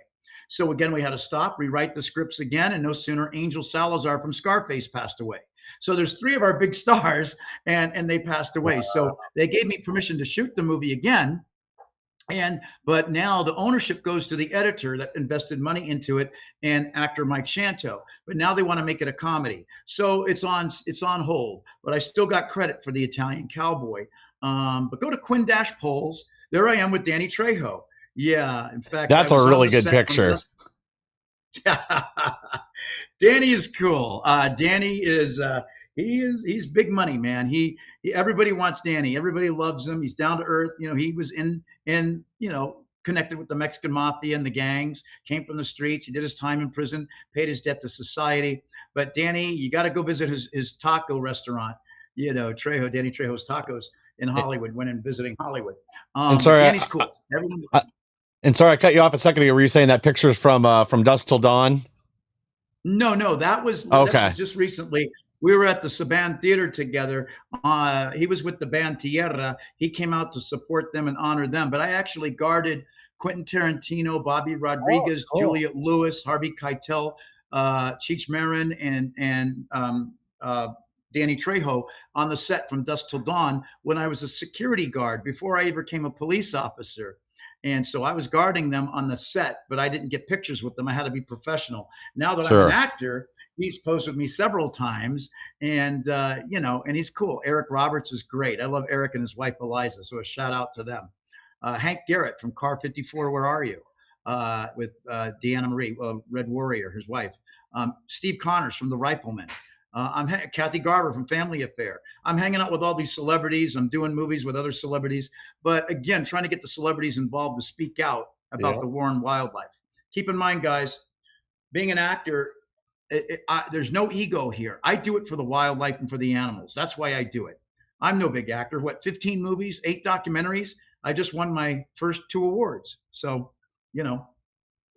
So again, we had to stop, rewrite the scripts again. And no sooner Angel Salazar from Scarface passed away. So there's three of our big stars and they passed away. So they gave me permission to shoot the movie again. But now the ownership goes to the editor that invested money into it and actor Mike Shanto. But now they want to make it a comedy, so it's on hold. But I still got credit for The Italian Cowboy. But go to Quinn-Polls. There I am with Danny Trejo. Yeah, in fact, that's a really good picture. Danny is cool. Danny is. He's big money, man. He everybody wants Danny. Everybody loves him. He's down to earth. He was in connected with the Mexican mafia and the gangs, came from the streets. He did his time in prison, paid his debt to society. But Danny, you got to go visit his taco restaurant. Danny Trejo's Tacos in Hollywood, when in visiting Hollywood. And sorry, Danny's cool. Sorry, I cut you off a second ago. Were you saying that picture's from Dusk Till Dawn? No, that was just recently. We were at the Saban Theater together. He was with the band Tierra. He came out to support them and honor them. But I actually guarded Quentin Tarantino, Bobby Rodriguez, Juliette Lewis, Harvey Keitel, Cheech Marin, and Danny Trejo on the set from Dusk Till Dawn when I was a security guard before I ever became a police officer. And so I was guarding them on the set, but I didn't get pictures with them. I had to be professional. Now that I'm an actor, he's posed with me several times, and and he's cool. Eric Roberts is great. I love Eric and his wife Eliza, so a shout out to them. Hank Garrett from Car 54, Where Are You? With Deanna Marie, Red Warrior, his wife. Steve Connors from The Rifleman. I'm Kathy Garver from Family Affair. I'm hanging out with all these celebrities. I'm doing movies with other celebrities, but again, trying to get the celebrities involved to speak out about the war on wildlife. Keep in mind, guys, being an actor, there's no ego here. I do it for the wildlife and for the animals. That's why I do it. I'm no big actor. 15 movies, 8 documentaries. I just won my first 2 awards. So,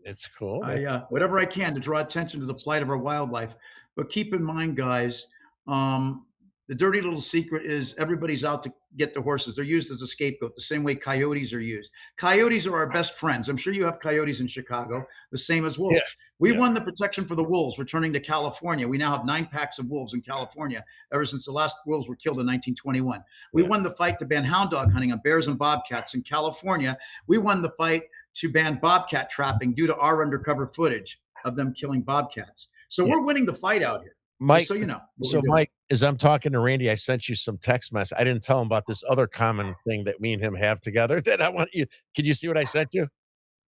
it's cool. Whatever I can to draw attention to the plight of our wildlife. But keep in mind, guys, the dirty little secret is everybody's out to get the horses. They're used as a scapegoat, the same way coyotes are used. Coyotes are our best friends. I'm sure you have coyotes in Chicago, the same as wolves. We won the protection for the wolves returning to California. We now have 9 packs of wolves in California ever since the last wolves were killed in 1921. We won the fight to ban hound dog hunting on bears and bobcats in California. We won the fight to ban bobcat trapping due to our undercover footage of them killing bobcats. So we're winning the fight out here. Mike, so you know. Mike, as I'm talking to Randy, I sent you some text message. I didn't tell him about this other common thing that me and him have together that I want you. Can you see what I sent you?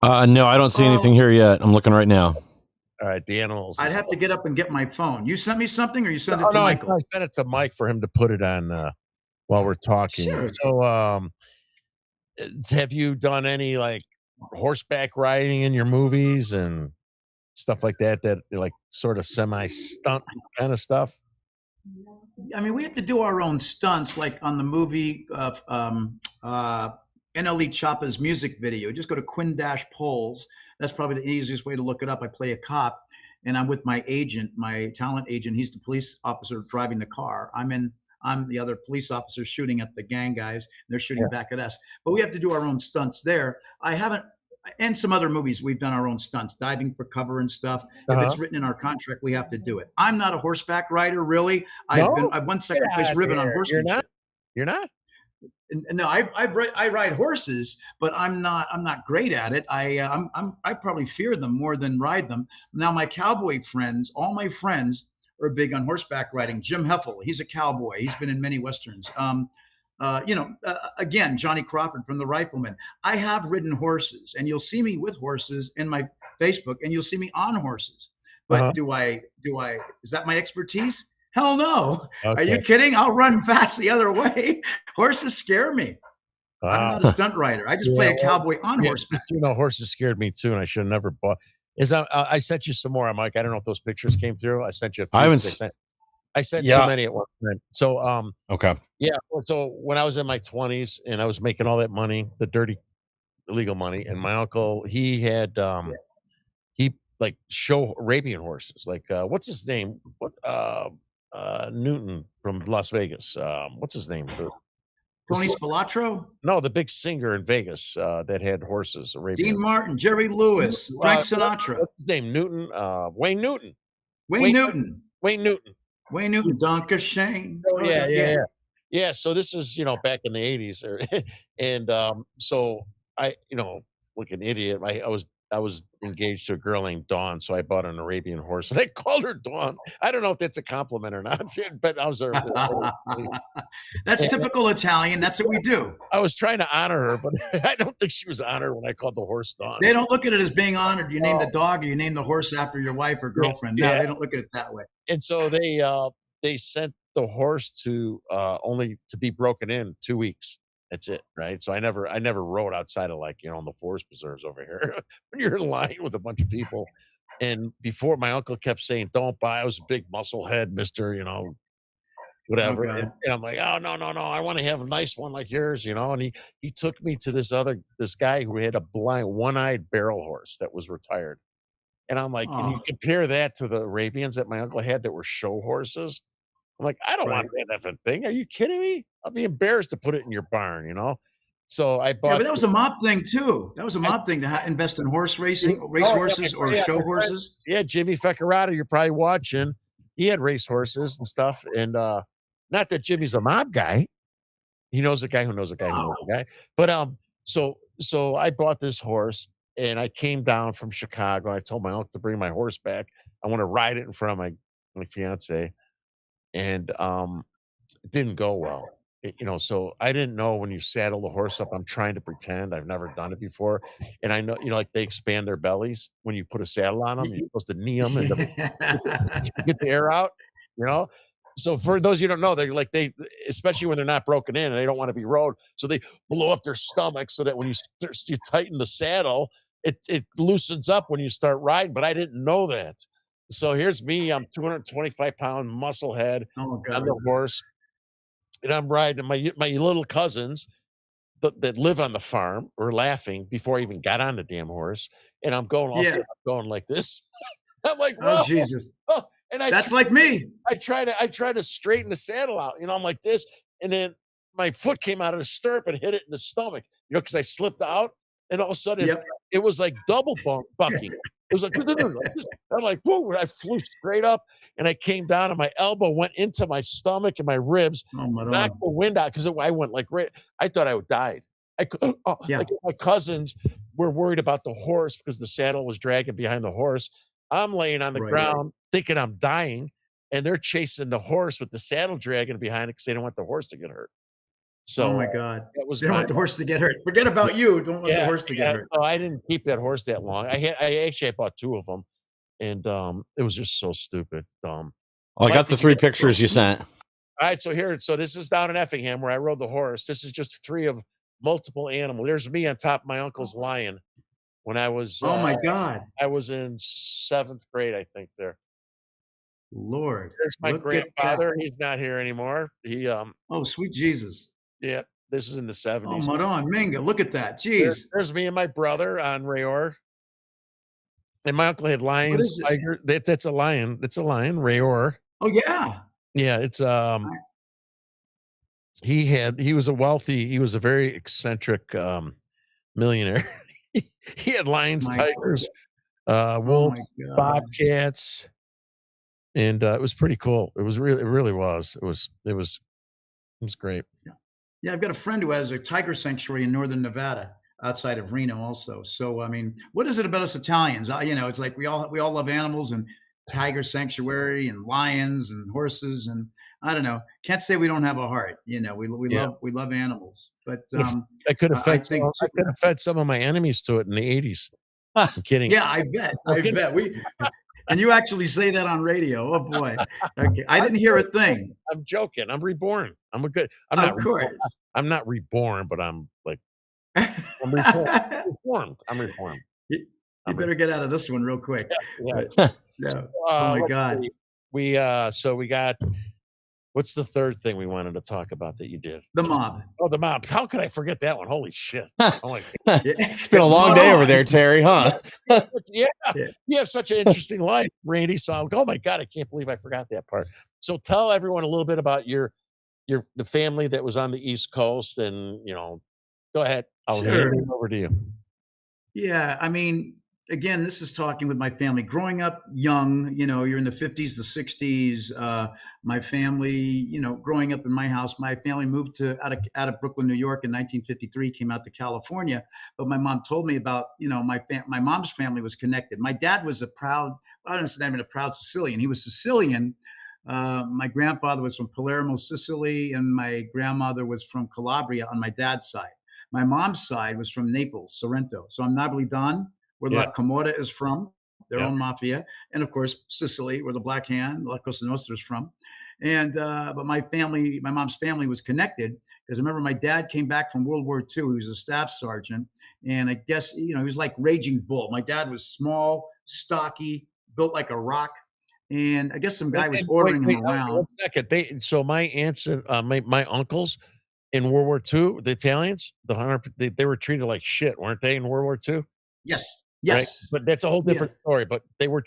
No, I don't see anything here yet. I'm looking right now. All right, the animals. I'd have to get up and get my phone. You sent me something, or you sent it to Michael? I sent it to Mike for him to put it on while we're talking. Sure. So, have you done any like horseback riding in your movies and stuff like that? That like sort of semi stunt kind of stuff? I mean, we have to do our own stunts, like on the movie NLE Choppa's music video. Just go to Quinn Dash Polls. That's probably the easiest way to look it up. I play a cop, and I'm with my agent, my talent agent. He's the police officer driving the car. I'm the other police officer shooting at the gang guys. They're shooting back at us. But we have to do our own stunts there. I haven't, and some other movies, we've done our own stunts, diving for cover and stuff. If it's written in our contract, we have to do it. I'm not a horseback rider, really. I've won second place ribbon on horsemanship. You're not? No, I ride horses, but I'm not great at it. I probably fear them more than ride them. Now my cowboy friends, all my friends are big on horseback riding. Jim Heffel, he's a cowboy. He's been in many westerns. Again, Johnny Crawford from The Rifleman. I have ridden horses, and you'll see me with horses in my Facebook, and you'll see me on horses. But do I? Is that my expertise? Hell no. Are you kidding? I'll run fast the other way. Horses scare me. I'm not a stunt rider. I just play a cowboy on horseback. Horses scared me too, and I should have never bought. I sent you some more, Mike. I don't know if those pictures came through. I sent you a few. I sent too many at one time. So okay. Yeah. So when I was in my 20s and I was making all that money, the dirty illegal money, and my uncle, he had he like show Arabian horses. Like what's his name? Newton from Las Vegas. What's his name? Tony Spilatro? No, the big singer in Vegas that had horses. Arabian. Dean Martin, Jerry Lewis, Frank Sinatra. What's his name? Newton. Wayne Newton. Wayne Newton. Wayne Newton. Donka Shane. Oh, yeah. So this is back in the 80s, and so I like an idiot. I was engaged to a girl named Dawn, so I bought an Arabian horse, and I called her Dawn. I don't know if that's a compliment or not, but I was That's typical Italian. That's what we do. I was trying to honor her, but I don't think she was honored when I called the horse Dawn. They don't look at it as being honored. You name the dog, or you name the horse after your wife or girlfriend. No, they don't look at it that way. And so they sent the horse to only to be broken in 2 weeks. That's it, right? So I never rode outside of in the forest preserves over here when you're in line with a bunch of people. And before, my uncle kept saying, "Don't buy." I was a big muscle head, Mister, whatever. Okay. And I'm like, "Oh no, I want to have a nice one like yours," And he took me to this guy who had a blind, one-eyed barrel horse that was retired. And I'm like, and you compare that to the Arabians that my uncle had that were show horses. I'm like, I don't want that effing thing. Are you kidding me? I'll be embarrassed to put it in your barn, So I bought. Yeah, but that was a mob thing too. That was a mob thing to invest in horse racing, horses, or show horses. Yeah, Jimmy Feccarata, you're probably watching. He had race horses and stuff, and not that Jimmy's a mob guy. He knows a guy who knows a guy who knows a guy. But so I bought this horse, and I came down from Chicago. And I told my uncle to bring my horse back. I want to ride it in front of my fiance. And it didn't go well. So I didn't know when you saddle the horse up. I'm trying to pretend I've never done it before. And I know, like they expand their bellies when you put a saddle on them. You're supposed to knee them and get the air out, So for those you don't know, they're like especially when they're not broken in and they don't want to be rode. So they blow up their stomach so that when you tighten the saddle, it loosens up when you start riding. But I didn't know that. So here's me. I'm 225-pound muscle head on the horse, and I'm riding. My little cousins that live on the farm were laughing before I even got on the damn horse, and I'm going going like this. I'm like, oh Jesus! Oh, and that's like me. I try to straighten the saddle out. I'm like this, and then my foot came out of the stirrup and hit it in the stomach. Because I slipped out, and all of a sudden it was like double bucking. It was like, I'm like, whoa, I flew straight up and I came down and my elbow went into my stomach and my ribs, knocked the wind out because I went like, I thought I would die. Like my cousins were worried about the horse because the saddle was dragging behind the horse. I'm laying on the ground thinking I'm dying, and they're chasing the horse with the saddle dragging behiad it because they don't want the horse to get hurt. So, oh my God, they don't want the horse to get hurt. Forget about you. Don't want the horse to get hurt. So I didn't keep that horse that long. I bought 2 of them, and it was just so stupid. Well, I got the 3 pictures you sent. All right, so this is down in Effingham where I rode the horse. This is just 3 of multiple animals. There's me on top of my uncle's lion when I was. Oh my God! I was in 7th grade, I think. There. Lord, There's my look at that. grandfather. He's not here anymore. He Oh, sweet Jesus. yeah, this is in the Oh, 70s. Madon Minga, look at that. There, Jeez. there's me and my brother on Rayor. And my uncle had What lions, is it? tiger. That's a lion. It's a lion, Rayor. Oh, yeah. Yeah, it's he was a very eccentric millionaire. He had lions, My tigers, Oh, wolves, my God. bobcats, and it was pretty cool. It really was. It was great. Yeah, I've got a friend who has a tiger sanctuary in northern Nevada, outside of Reno, also. So, I mean, what is it about us Italians? It's like we all love animals and tiger sanctuary and lions and horses, and I don't know. Can't say we don't have a heart. Yeah. We love animals, but I could have I fed think some of my enemies to it in the 80s. I'm kidding. yeah, I bet. I bet and you actually say that on radio. Oh boy. Okay. I didn't hear a thing. I'm joking. I'm reborn. I'm Of course. I'm not reborn, but I'm like I'm reformed. I'm reformed. You better get out of this one real quick. Yeah. But, no. Oh my let's God. see. So we got what's the third thing we wanted to talk about that you did? The mob. Oh, the mob. How could I forget that one? Holy shit. Oh my God. It's been a long day over there, Terry, huh? Yeah. You have such an interesting life, Randy. So oh my God, I can't believe I forgot that part. So tell everyone a little bit about the family that was on the East Coast and go ahead. I'll hand Sure. it over to you. Yeah, I mean, again, this is talking with my family. Growing up young, you're in the 50s, the 60s. My family, growing up in my house, my family moved out of Brooklyn, New York in 1953, came out to California. But my mom told me about, my mom's family was connected. My dad was I don't say a proud Sicilian. He was Sicilian. My grandfather was from Palermo, Sicily, and my grandmother was from Calabria on my dad's side. My mom's side was from Naples, Sorrento. So I'm Napolitan, where Yeah. La Camorra is from, their Yeah. own mafia, and of course Sicily, where the Black Hand, La Cosa Nostra is from. And but my mom's family was connected because I remember my dad came back from World War II. He was a staff sergeant, and I guess he was like Raging Bull. My dad was small, stocky, built like a rock, and I guess some guy was ordering him around. 1 second. So my aunts and my uncles in World War II, the Italians, they were treated like shit, weren't they, in World War II? Yes, Right? yes, But that's a whole yeah. different story. But we were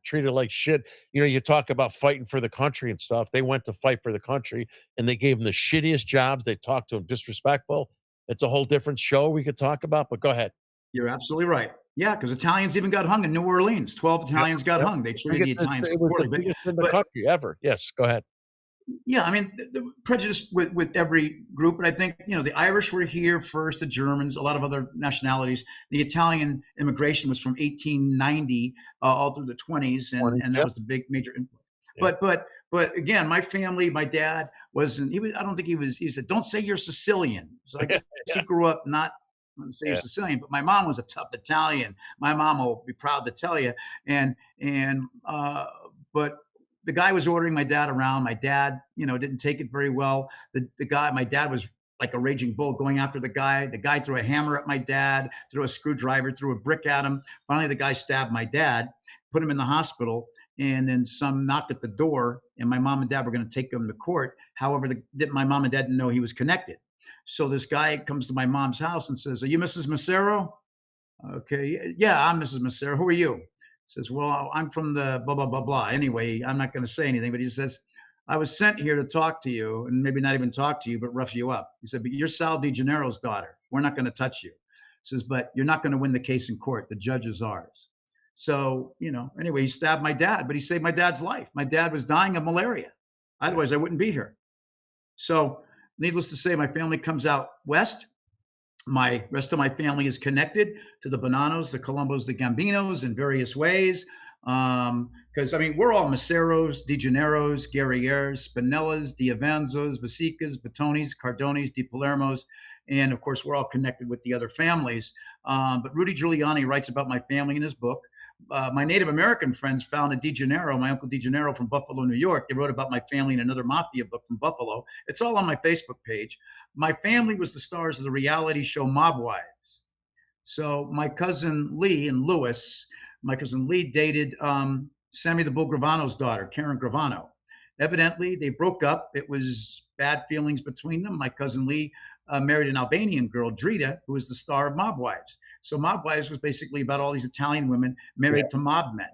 treated like shit. You talk about fighting for the country and stuff. They went to fight for the country, and they gave them the shittiest jobs. They talked to them disrespectful. It's a whole different show we could talk about. But go ahead. You're absolutely right. Yeah, because Italians even got hung in New Orleans. 12 Italians got hung. They treated the Italians It was the poorly. biggest in the country ever. Yes, go ahead. Yeah, I mean, the prejudice with every group, but I think, the Irish were here first, the Germans, a lot of other nationalities. The Italian immigration was from 1890 all through the 20s, and that was the big major influence. Yeah. But again, my family, my dad wasn't, I don't think he said, don't say you're Sicilian. So I guess he grew up not going to say you're Sicilian, but my mom was a tough Italian. My mom will be proud to tell you. But the guy was ordering my dad around. My dad, didn't take it very well. My dad was like a raging bull going after the guy. The guy threw a hammer at my dad, threw a screwdriver, threw a brick at him. Finally, the guy stabbed my dad, put him in the hospital, and then some knocked at the door, and my mom and dad were going to take him to court. However, my mom and dad didn't know he was connected. So this guy comes to my mom's house and says, "Are you Mrs. Massaro?" Okay, yeah, I'm Mrs. Massaro. Who are you? Says, "Well, I'm from the blah, blah, blah, blah." Anyway, I'm not going to say anything, but he says, "I was sent here to talk to you, and maybe not even talk to you, but rough you up." He said, "But you're Sal Di Gennaro's daughter. We're not going to touch you." He says, "But you're not going to win the case in court. The judge is ours." So, anyway, he stabbed my dad, but he saved my dad's life. My dad was dying of malaria. Otherwise, I wouldn't be here. So, needless to say, my family comes out west. My rest of my family is connected to the Bonanos, the Colombos, the Gambinos in various ways. Because we're all Massaros, Di Gennaros, Guerriers, Spinellas, Diavanzos, Vasicas, Batonis, Cardonis, Di Palermos, and of course we're all connected with the other families. But Rudy Giuliani writes about my family in his book. My Native American friends found a Di Gennaro, my uncle Di Gennaro from Buffalo, New York. They wrote about my family in another mafia book from Buffalo. It's all on my Facebook page. My family was the stars of the reality show Mob Wives. So my cousin Lee and Lewis, my cousin Lee dated Sammy the Bull Gravano's daughter, Karen Gravano. Evidently, they broke up. It was bad feelings between them. My cousin Lee married an Albanian girl, Drita, who was the star of Mob Wives. So Mob Wives was basically about all these Italian women married to mob men.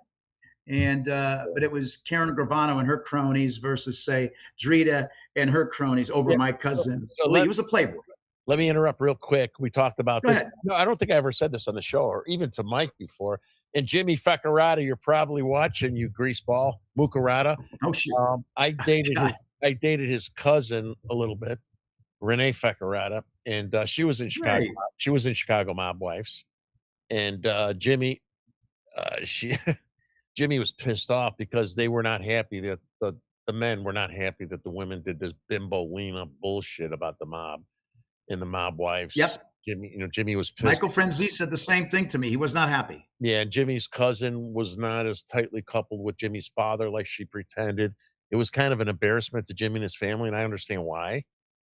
And but it was Karen Gravano and her cronies versus, say, Drita and her cronies over my cousin Lee. He was a playboy. Let me interrupt real quick. We talked about Go this. ahead. No, I don't think I ever said this on the show or even to Mike before. And Jimmy Feccarata, you're probably watching, you greaseball, Mukarata. Oh shit. I dated his cousin a little bit, Renee Feccarata, and she was in Chicago. Right. She was in Chicago Mob Wives, and Jimmy, she Jimmy was pissed off because they were not happy that the men were not happy that the women did this bimbo lean up bullshit about the mob in the Mob Wives. Yep. Jimmy was pissed. Michael Franzese said the same thing to me. He was not happy. Yeah, and Jimmy's cousin was not as tightly coupled with Jimmy's father like she pretended. It was kind of an embarrassment to Jimmy and his family, and I understand why.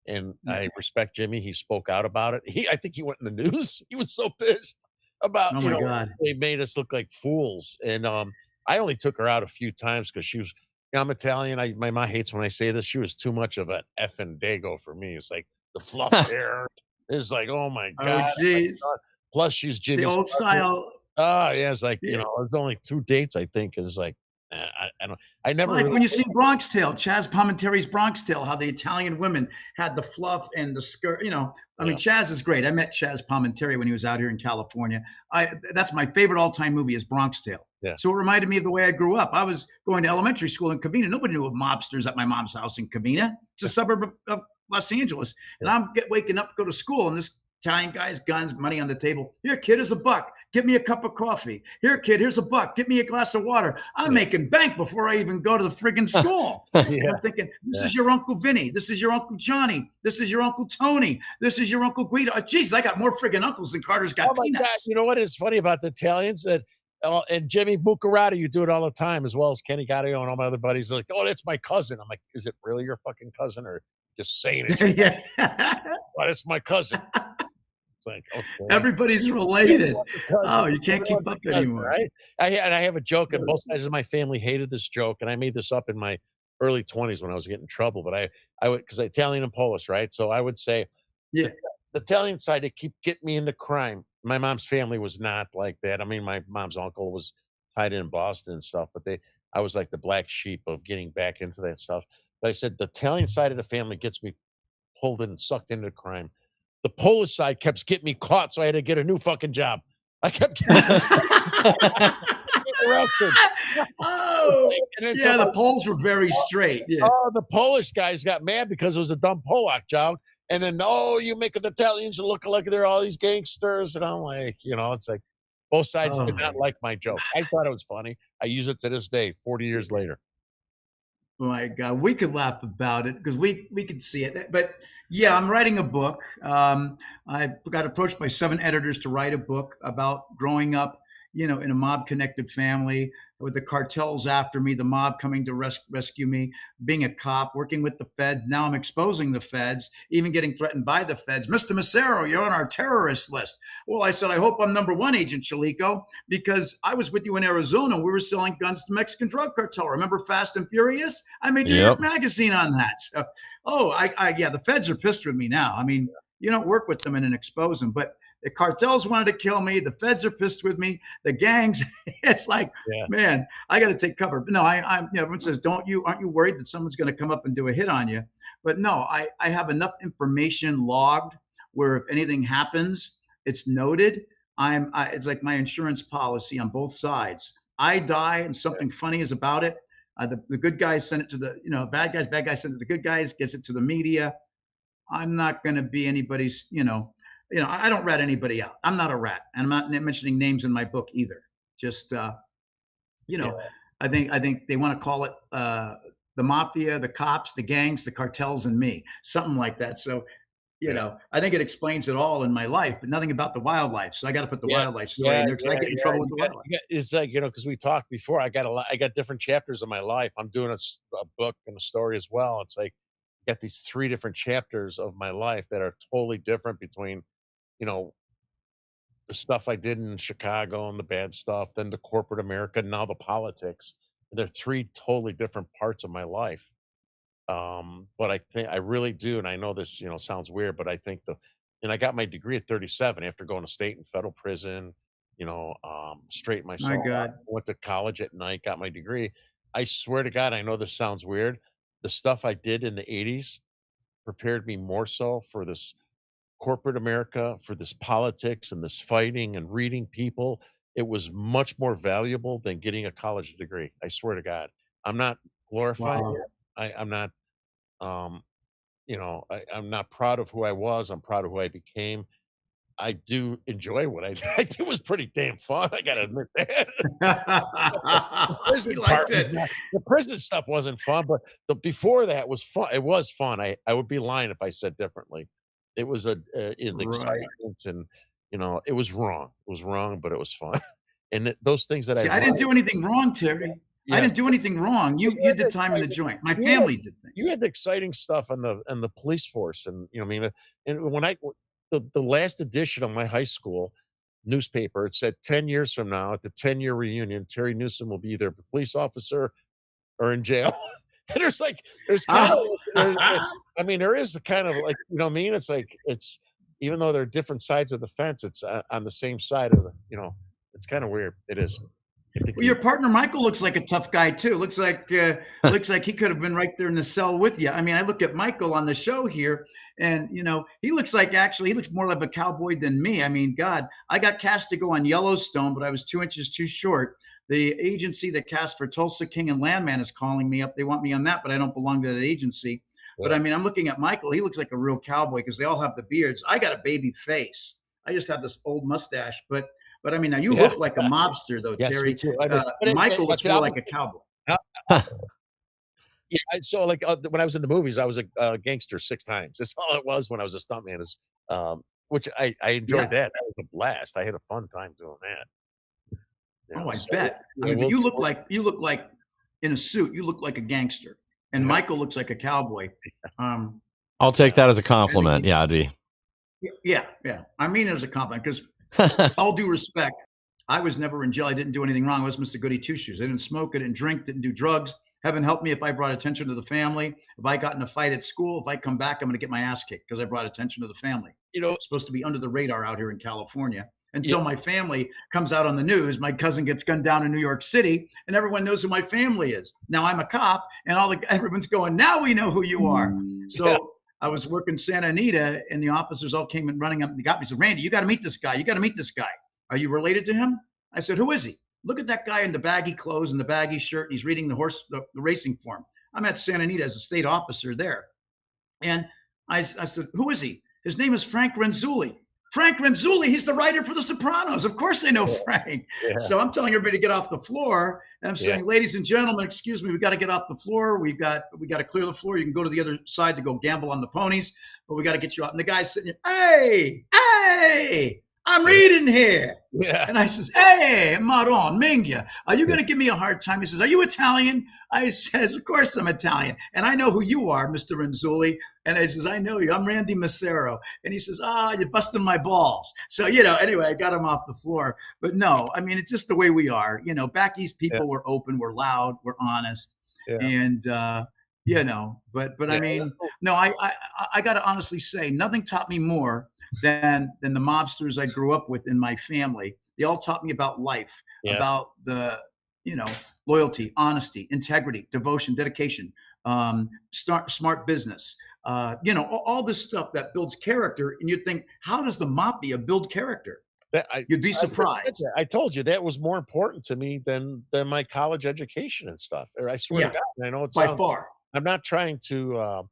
And I respect Jimmy. He spoke out about it. I think he went in the news. He was so pissed about, Oh my God. they made us look like fools. And I only took her out a few times because she was, I'm Italian. My mom hates when I say this. She was too much of an effing dago for me. It's like the fluff hair. It's like, oh my God. Oh jeez. Plus, she's Jimmy's The old cousin. style. Oh, yeah. It's like, Yeah. there's only 2 dates, I think. It's like, I never Like really, when you see Bronx Tale, Chaz Palminteri's Bronx Tale, how the Italian women had the fluff and the skirt. I mean, Chaz is great. I met Chaz Palminteri when he was out here in California. That's my favorite all-time movie is Bronx Tale. Yeah. So it reminded me of the way I grew up. I was going to elementary school in Covina. Nobody knew of mobsters at my mom's house in Covina. It's a suburb of Los Angeles. And I'm waking up to go to school, and this Italian guy's guns, money on the table. Here, kid, here's $1. Get me a cup of coffee. Here, kid, here's $1. Get me a glass of water. I'm making bank before I even go to the friggin' school. I'm thinking, this is your Uncle Vinny. This is your Uncle Johnny. This is your Uncle Tony. This is your Uncle Guido. Jesus, I got more friggin' uncles than Carter's got oh my God. peanuts. You know what is funny about the Italians? That and Jimmy Buccarati, you do it all the time, as well as Kenny Gatto and all my other buddies. They're like, oh, that's my cousin. I'm like, is it really your fucking cousin or just saying it? Yeah. Well, it's my cousin. It's like, okay. Everybody's related. Oh, you can't keep up anymore. Right? I have a joke, and both sides of my family hated this joke, and I made this up in my early 20s when I was getting in trouble. But I would, because Italian and Polish, right? So I would say, Yeah. the Italian side, they keep getting me into crime. My mom's family was not like that. I mean, my mom's uncle was tied in Boston and stuff, but I was like the black sheep of getting back into that stuff. But I said the Italian side of the family gets me pulled in and sucked into crime. The Polish side kept getting me caught, so I had to get a new fucking job. I kept getting arrested. Oh, And then yeah, the Poles were very straight. Yeah. Oh, the Polish guys got mad because it was a dumb Polak joke. And then, no, you make the Italians look like they're all these gangsters. And I'm like, it's like both sides did not like my joke. I thought it was funny. I use it to this day, 40 years later. My God, we could laugh about it because we could see it. But yeah, I'm writing a book. I got approached by 7 editors to write a book about growing up, in a mob-connected family with the cartels after me, the mob coming to rescue me, being a cop, working with the feds. Now I'm exposing the feds, even getting threatened by the feds. Mr. Massaro, you're on our terrorist list. Well, I said, I hope I'm number 1, Agent Chalico, because I was with you in Arizona. We were selling guns to the Mexican drug cartel. Remember Fast and Furious? I made New York Magazine on that. So, yeah, the feds are pissed with me now. I mean, you don't work with them and expose them, but the cartels wanted to kill me. The feds are pissed with me. The gangs, it's like, man, I got to take cover. But no, everyone says, aren't you worried that someone's going to come up and do a hit on you? But no, I have enough information logged where if anything happens, it's noted. It's like my insurance policy on both sides. I die and something funny is about it. The good guys send it to the, bad guys send it to the good guys, gets it to the media. I'm not going to be anybody's, I don't rat anybody out. I'm not a rat, and I'm not mentioning names in my book either. Just, I think they want to call it the mafia, the cops, the gangs, the cartels, and me, something like that. So, I think it explains it all in my life, but nothing about the wildlife. So I got to put the wildlife story in there because I get in trouble with the wildlife. It's like, because we talked before, I got different chapters of my life. I'm doing a book and a story as well. It's like, got these 3 different chapters of my life that are totally different between, the stuff I did in Chicago and the bad stuff, then the corporate America, now the politics. They're three totally different parts of my life. But I think I really do, and I know this, sounds weird, but I think and I got my degree at 37 after going to state and federal prison, straightened My myself out, God. went to college at night, got my degree. I swear to God, I know this sounds weird. The stuff I did in the 80s prepared me more so for this corporate America, for this politics and this fighting and reading people. It was much more valuable than getting a college degree. I swear to God. I'm not glorifying Wow. it. I'm not um, I'm not proud of who I was. I'm proud of who I became. I do enjoy what I did. It was pretty damn fun. I gotta admit that. The He prison part liked was it. not the prison stuff wasn't fun, but the before that was fun. It was fun. I would be lying if I said differently. It was an Right. excitement and, it was wrong. It was wrong, but it was fun. And those things that I See, I didn't learned. do anything wrong, Terry. I Yeah. didn't do anything wrong. Well, You did time in the joint. My family did you things. had the exciting stuff on the police force, and I mean, and when the last edition of my high school newspaper, it said 10 years from now at the 10-year reunion, Terry Newsom will be either a police officer or in jail. And there's kind of, I mean, there is a kind of like, what I mean? It's like, even though they're different sides of the fence, it's on the same side of it's kind of weird. It is. I think Well, your partner Michael looks like a tough guy too. Looks like he could have been right there in the cell with you. I mean, I look at Michael on the show here, and he looks like he looks more like a cowboy than me. I mean, God, I got cast to go on Yellowstone, but I was 2 inches too short. The agency that cast for Tulsa King and Landman is calling me up. They want me on that, but I don't belong to that agency. But I mean, I'm looking at Michael. He looks like a real cowboy because they all have the beards. I got a baby face. I just have this old mustache, but I mean, now you Yeah. look like a mobster, though, Yes, me Terry. too. I know. But Michael looks more like a cowboy. Yeah, so like when I was in the movies, I was a gangster 6 times. That's all it was when I was a stuntman. Which I enjoyed Yeah. that. That was a blast. I had a fun time doing that. Oh, I So, bet. I yeah, mean, but you look like in a suit. You look like a gangster, and Michael looks like a cowboy. I'll take that as a I think compliment. Yeah, D. yeah. I mean it as a compliment because, all due respect, I was never in jail. I didn't do anything wrong. I was Mr. Goody Two Shoes. I didn't smoke. I didn't drink. Didn't do drugs. Heaven help me if I brought attention to the family. If I got in a fight at school, if I come back, I'm going to get my ass kicked because I brought attention to the family. It's supposed to be under the radar out here in California yeah, until my family comes out on the news. My cousin gets gunned down in New York City, and everyone knows who my family is. Now I'm a cop, and everyone's going, now we know who you are. So yeah. I was working Santa Anita, and the officers all came and running up and got me. Said, Randy, you got to meet this guy. You got to meet this guy. Are you related to him? I said, who is he? Look at that guy in the baggy clothes and the baggy shirt. He's reading the racing form. I'm at Santa Anita as a state officer there. And I said, who is he? His name is Frank Renzulli. Frank Renzulli, he's the writer for The Sopranos. Of course I know Frank. Yeah. So I'm telling everybody to get off the floor. And I'm saying, ladies and gentlemen, excuse me, we got to get off the floor. We got to clear the floor. You can go to the other side to go gamble on the ponies, but we got to get you out. And the guy's sitting here, hey, I'm reading here. Yeah. And I says, hey, Maron, Mingya, are you going to give me a hard time? He says, are you Italian? I says, of course I'm Italian. And I know who you are, Mr. Renzulli. And I says, I know you. I'm Randy Massaro. And he says, you're busting my balls. So, anyway, I got him off the floor. But no, I mean, it's just the way we are. Back east people were open, we're loud, we're honest. Yeah. And, but I mean, no, I got to honestly say, nothing taught me more than the mobsters I grew up with in my family. They all taught me about life, about the, loyalty, honesty, integrity, devotion, dedication, smart business, all this stuff that builds character. And you'd think, how does the mafia build character? You'd be surprised. I told you that was more important to me than my college education and stuff. I swear to God, I know it's by far. I'm not trying to,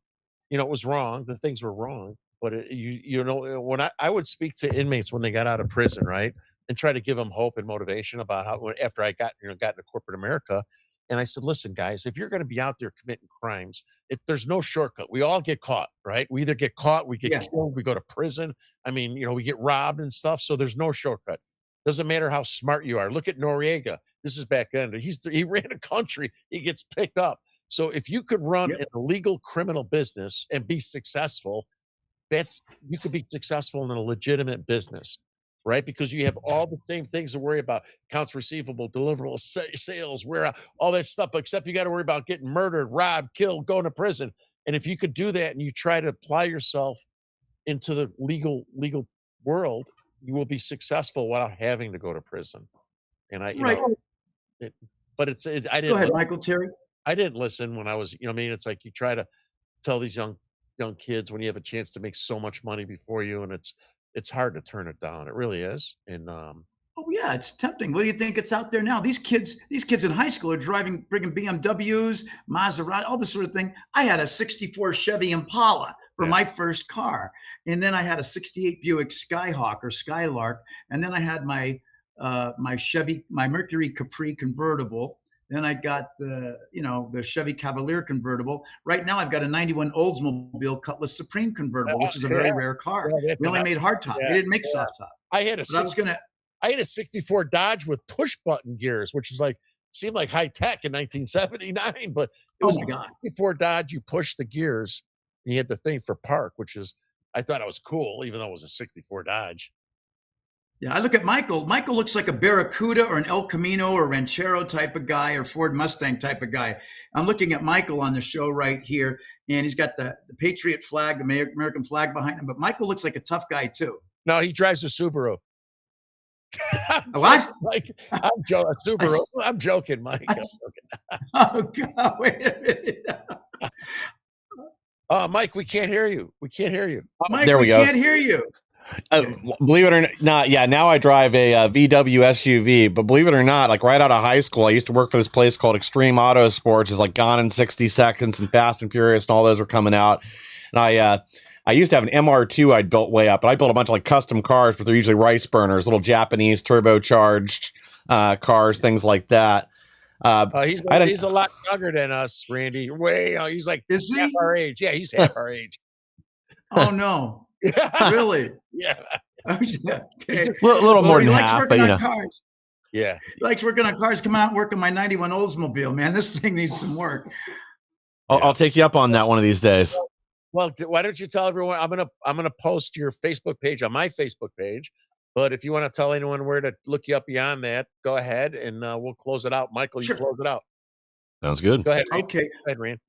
it was wrong. The things were wrong. But when I would speak to inmates when they got out of prison, right, and try to give them hope and motivation about how after I got into corporate America, and I said, listen, guys, if you're going to be out there committing crimes, there's no shortcut. We all get caught, right? We either get caught, we get killed, we go to prison. I mean, we get robbed and stuff. So there's no shortcut. Doesn't matter how smart you are. Look at Noriega. This is back then. He ran a country. He gets picked up. So if you could run an illegal criminal business and be successful, you could be successful in a legitimate business. right? Because you have all the same things to worry about: accounts receivable, deliverables, sales, where all that stuff. Except you got to worry about getting murdered, robbed, killed, going to prison. And if you could do that, and you try to apply yourself into the legal world, you will be successful without having to go to prison. And I, Right. but I Go didn't. ahead, Michael Terry. I didn't listen when I was, what I mean? It's like you try to tell these young kids when you have a chance to make so much money before you, and it's hard to turn it down. It really is. And Oh yeah, it's tempting. What do you think it's out there now? These kids in high school are bringing BMWs, Maserati, all this sort of thing. I had a 64 Chevy Impala for my first car. And then I had a 68 Buick Skyhawk or Skylark. And then I had my my Mercury Capri convertible. Then I got the Chevy Cavalier convertible. Right now I've got a 91 Oldsmobile Cutlass Supreme convertible, which is a very rare car. We only made hardtop. They didn't make soft top. I had a 64 Dodge with push button gears, which is seemed like high tech in 1979, but it was my God. 64 Dodge. You push the gears, and you had the thing for park, I thought it was cool, even though it was a 64 Dodge. Yeah, I look at Michael. Michael looks like a Barracuda or an El Camino or Ranchero type of guy or Ford Mustang type of guy. I'm looking at Michael on the show right here, and he's got the Patriot flag, the American flag behind him. But Michael looks like a tough guy too. No, he drives a Subaru. What? I'm joking. Subaru. I'm joking, Mike. Oh God! Wait a minute. Mike, we can't hear you. We can't hear you. Mike, there we go. Can't hear you. Believe it or not, yeah, now I drive a VW SUV, but believe it or not, like right out of high school, I used to work for this place called Extreme Auto Sports. It's like Gone in 60 Seconds and Fast and Furious and all those were coming out. And I used to have an MR2 I'd built way up, but I built a bunch of like custom cars, but they're usually rice burners, little Japanese turbocharged cars, things like that. He's a lot younger than us, Randy. He's like half our age. Yeah, he's half our age. Oh no. Really? Yeah. Okay. Little more than likes half, working but on cars. Yeah. He likes working on cars. Coming out and working my 91 Oldsmobile, man. This thing needs some work. I'll take you up on that one of these days. Well, why don't you tell everyone? I'm gonna post your Facebook page on my Facebook page. But if you want to tell anyone where to look you up beyond that, go ahead and we'll close it out. Michael, you close it out. Sounds good. Go ahead. Rand. Okay. Go ahead, Rand.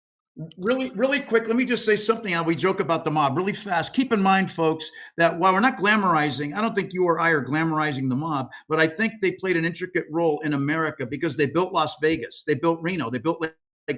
Really quick, let me just say something. We joke about the mob really fast. Keep in mind, folks, that while we're not glamorizing, I don't think you or I are glamorizing the mob, but I think they played an intricate role in America because they built Las Vegas, they built Reno, they built Lake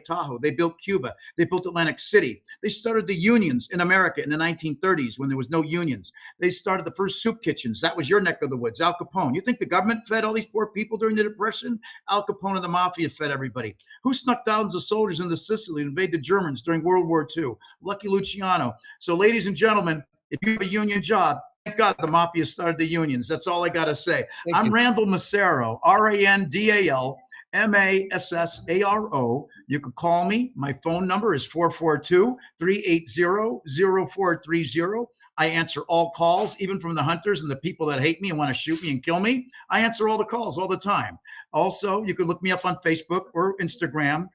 Tahoe, they built Cuba, they built Atlantic City. They started the unions in America in the 1930s when there was no unions. They started the first soup kitchens. That was your neck of the woods, Al Capone. You think the government fed all these poor people during the Depression? Al Capone and the mafia fed everybody. Who snuck thousands of soldiers into Sicily and invaded the Germans during World War II? Lucky Luciano. So, ladies and gentlemen, if you have a union job, thank God the mafia started the unions. That's all I got to say. I'm Randall Massaro, Randall Massaro. You can call me. My phone number is 442-380-0430. I answer all calls, even from the hunters and the people that hate me and want to shoot me and kill me. I answer all the calls all the time. Also, you can look me up on Facebook or Instagram.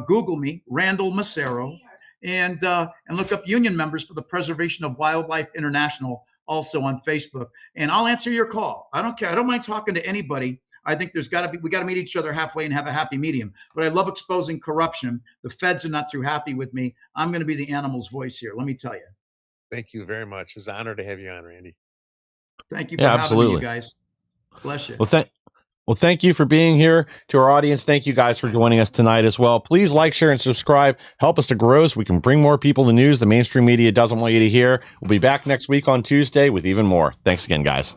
Google me, Randall Massaro, and look up union members for the Preservation of Wildlife International, also on Facebook. And I'll answer your call. I don't care. I don't mind talking to anybody. I think we got to meet each other halfway and have a happy medium. But I love exposing corruption. The feds are not too happy with me. I'm going to be the animal's voice here. Let me tell you. Thank you very much. It was an honor to have you on, Randy. Thank you for having me, you guys. Bless you. Well, thank you for being here. To our audience, thank you guys for joining us tonight as well. Please like, share, and subscribe. Help us to grow so we can bring more people the news the mainstream media doesn't want you to hear. We'll be back next week on Tuesday with even more. Thanks again, guys.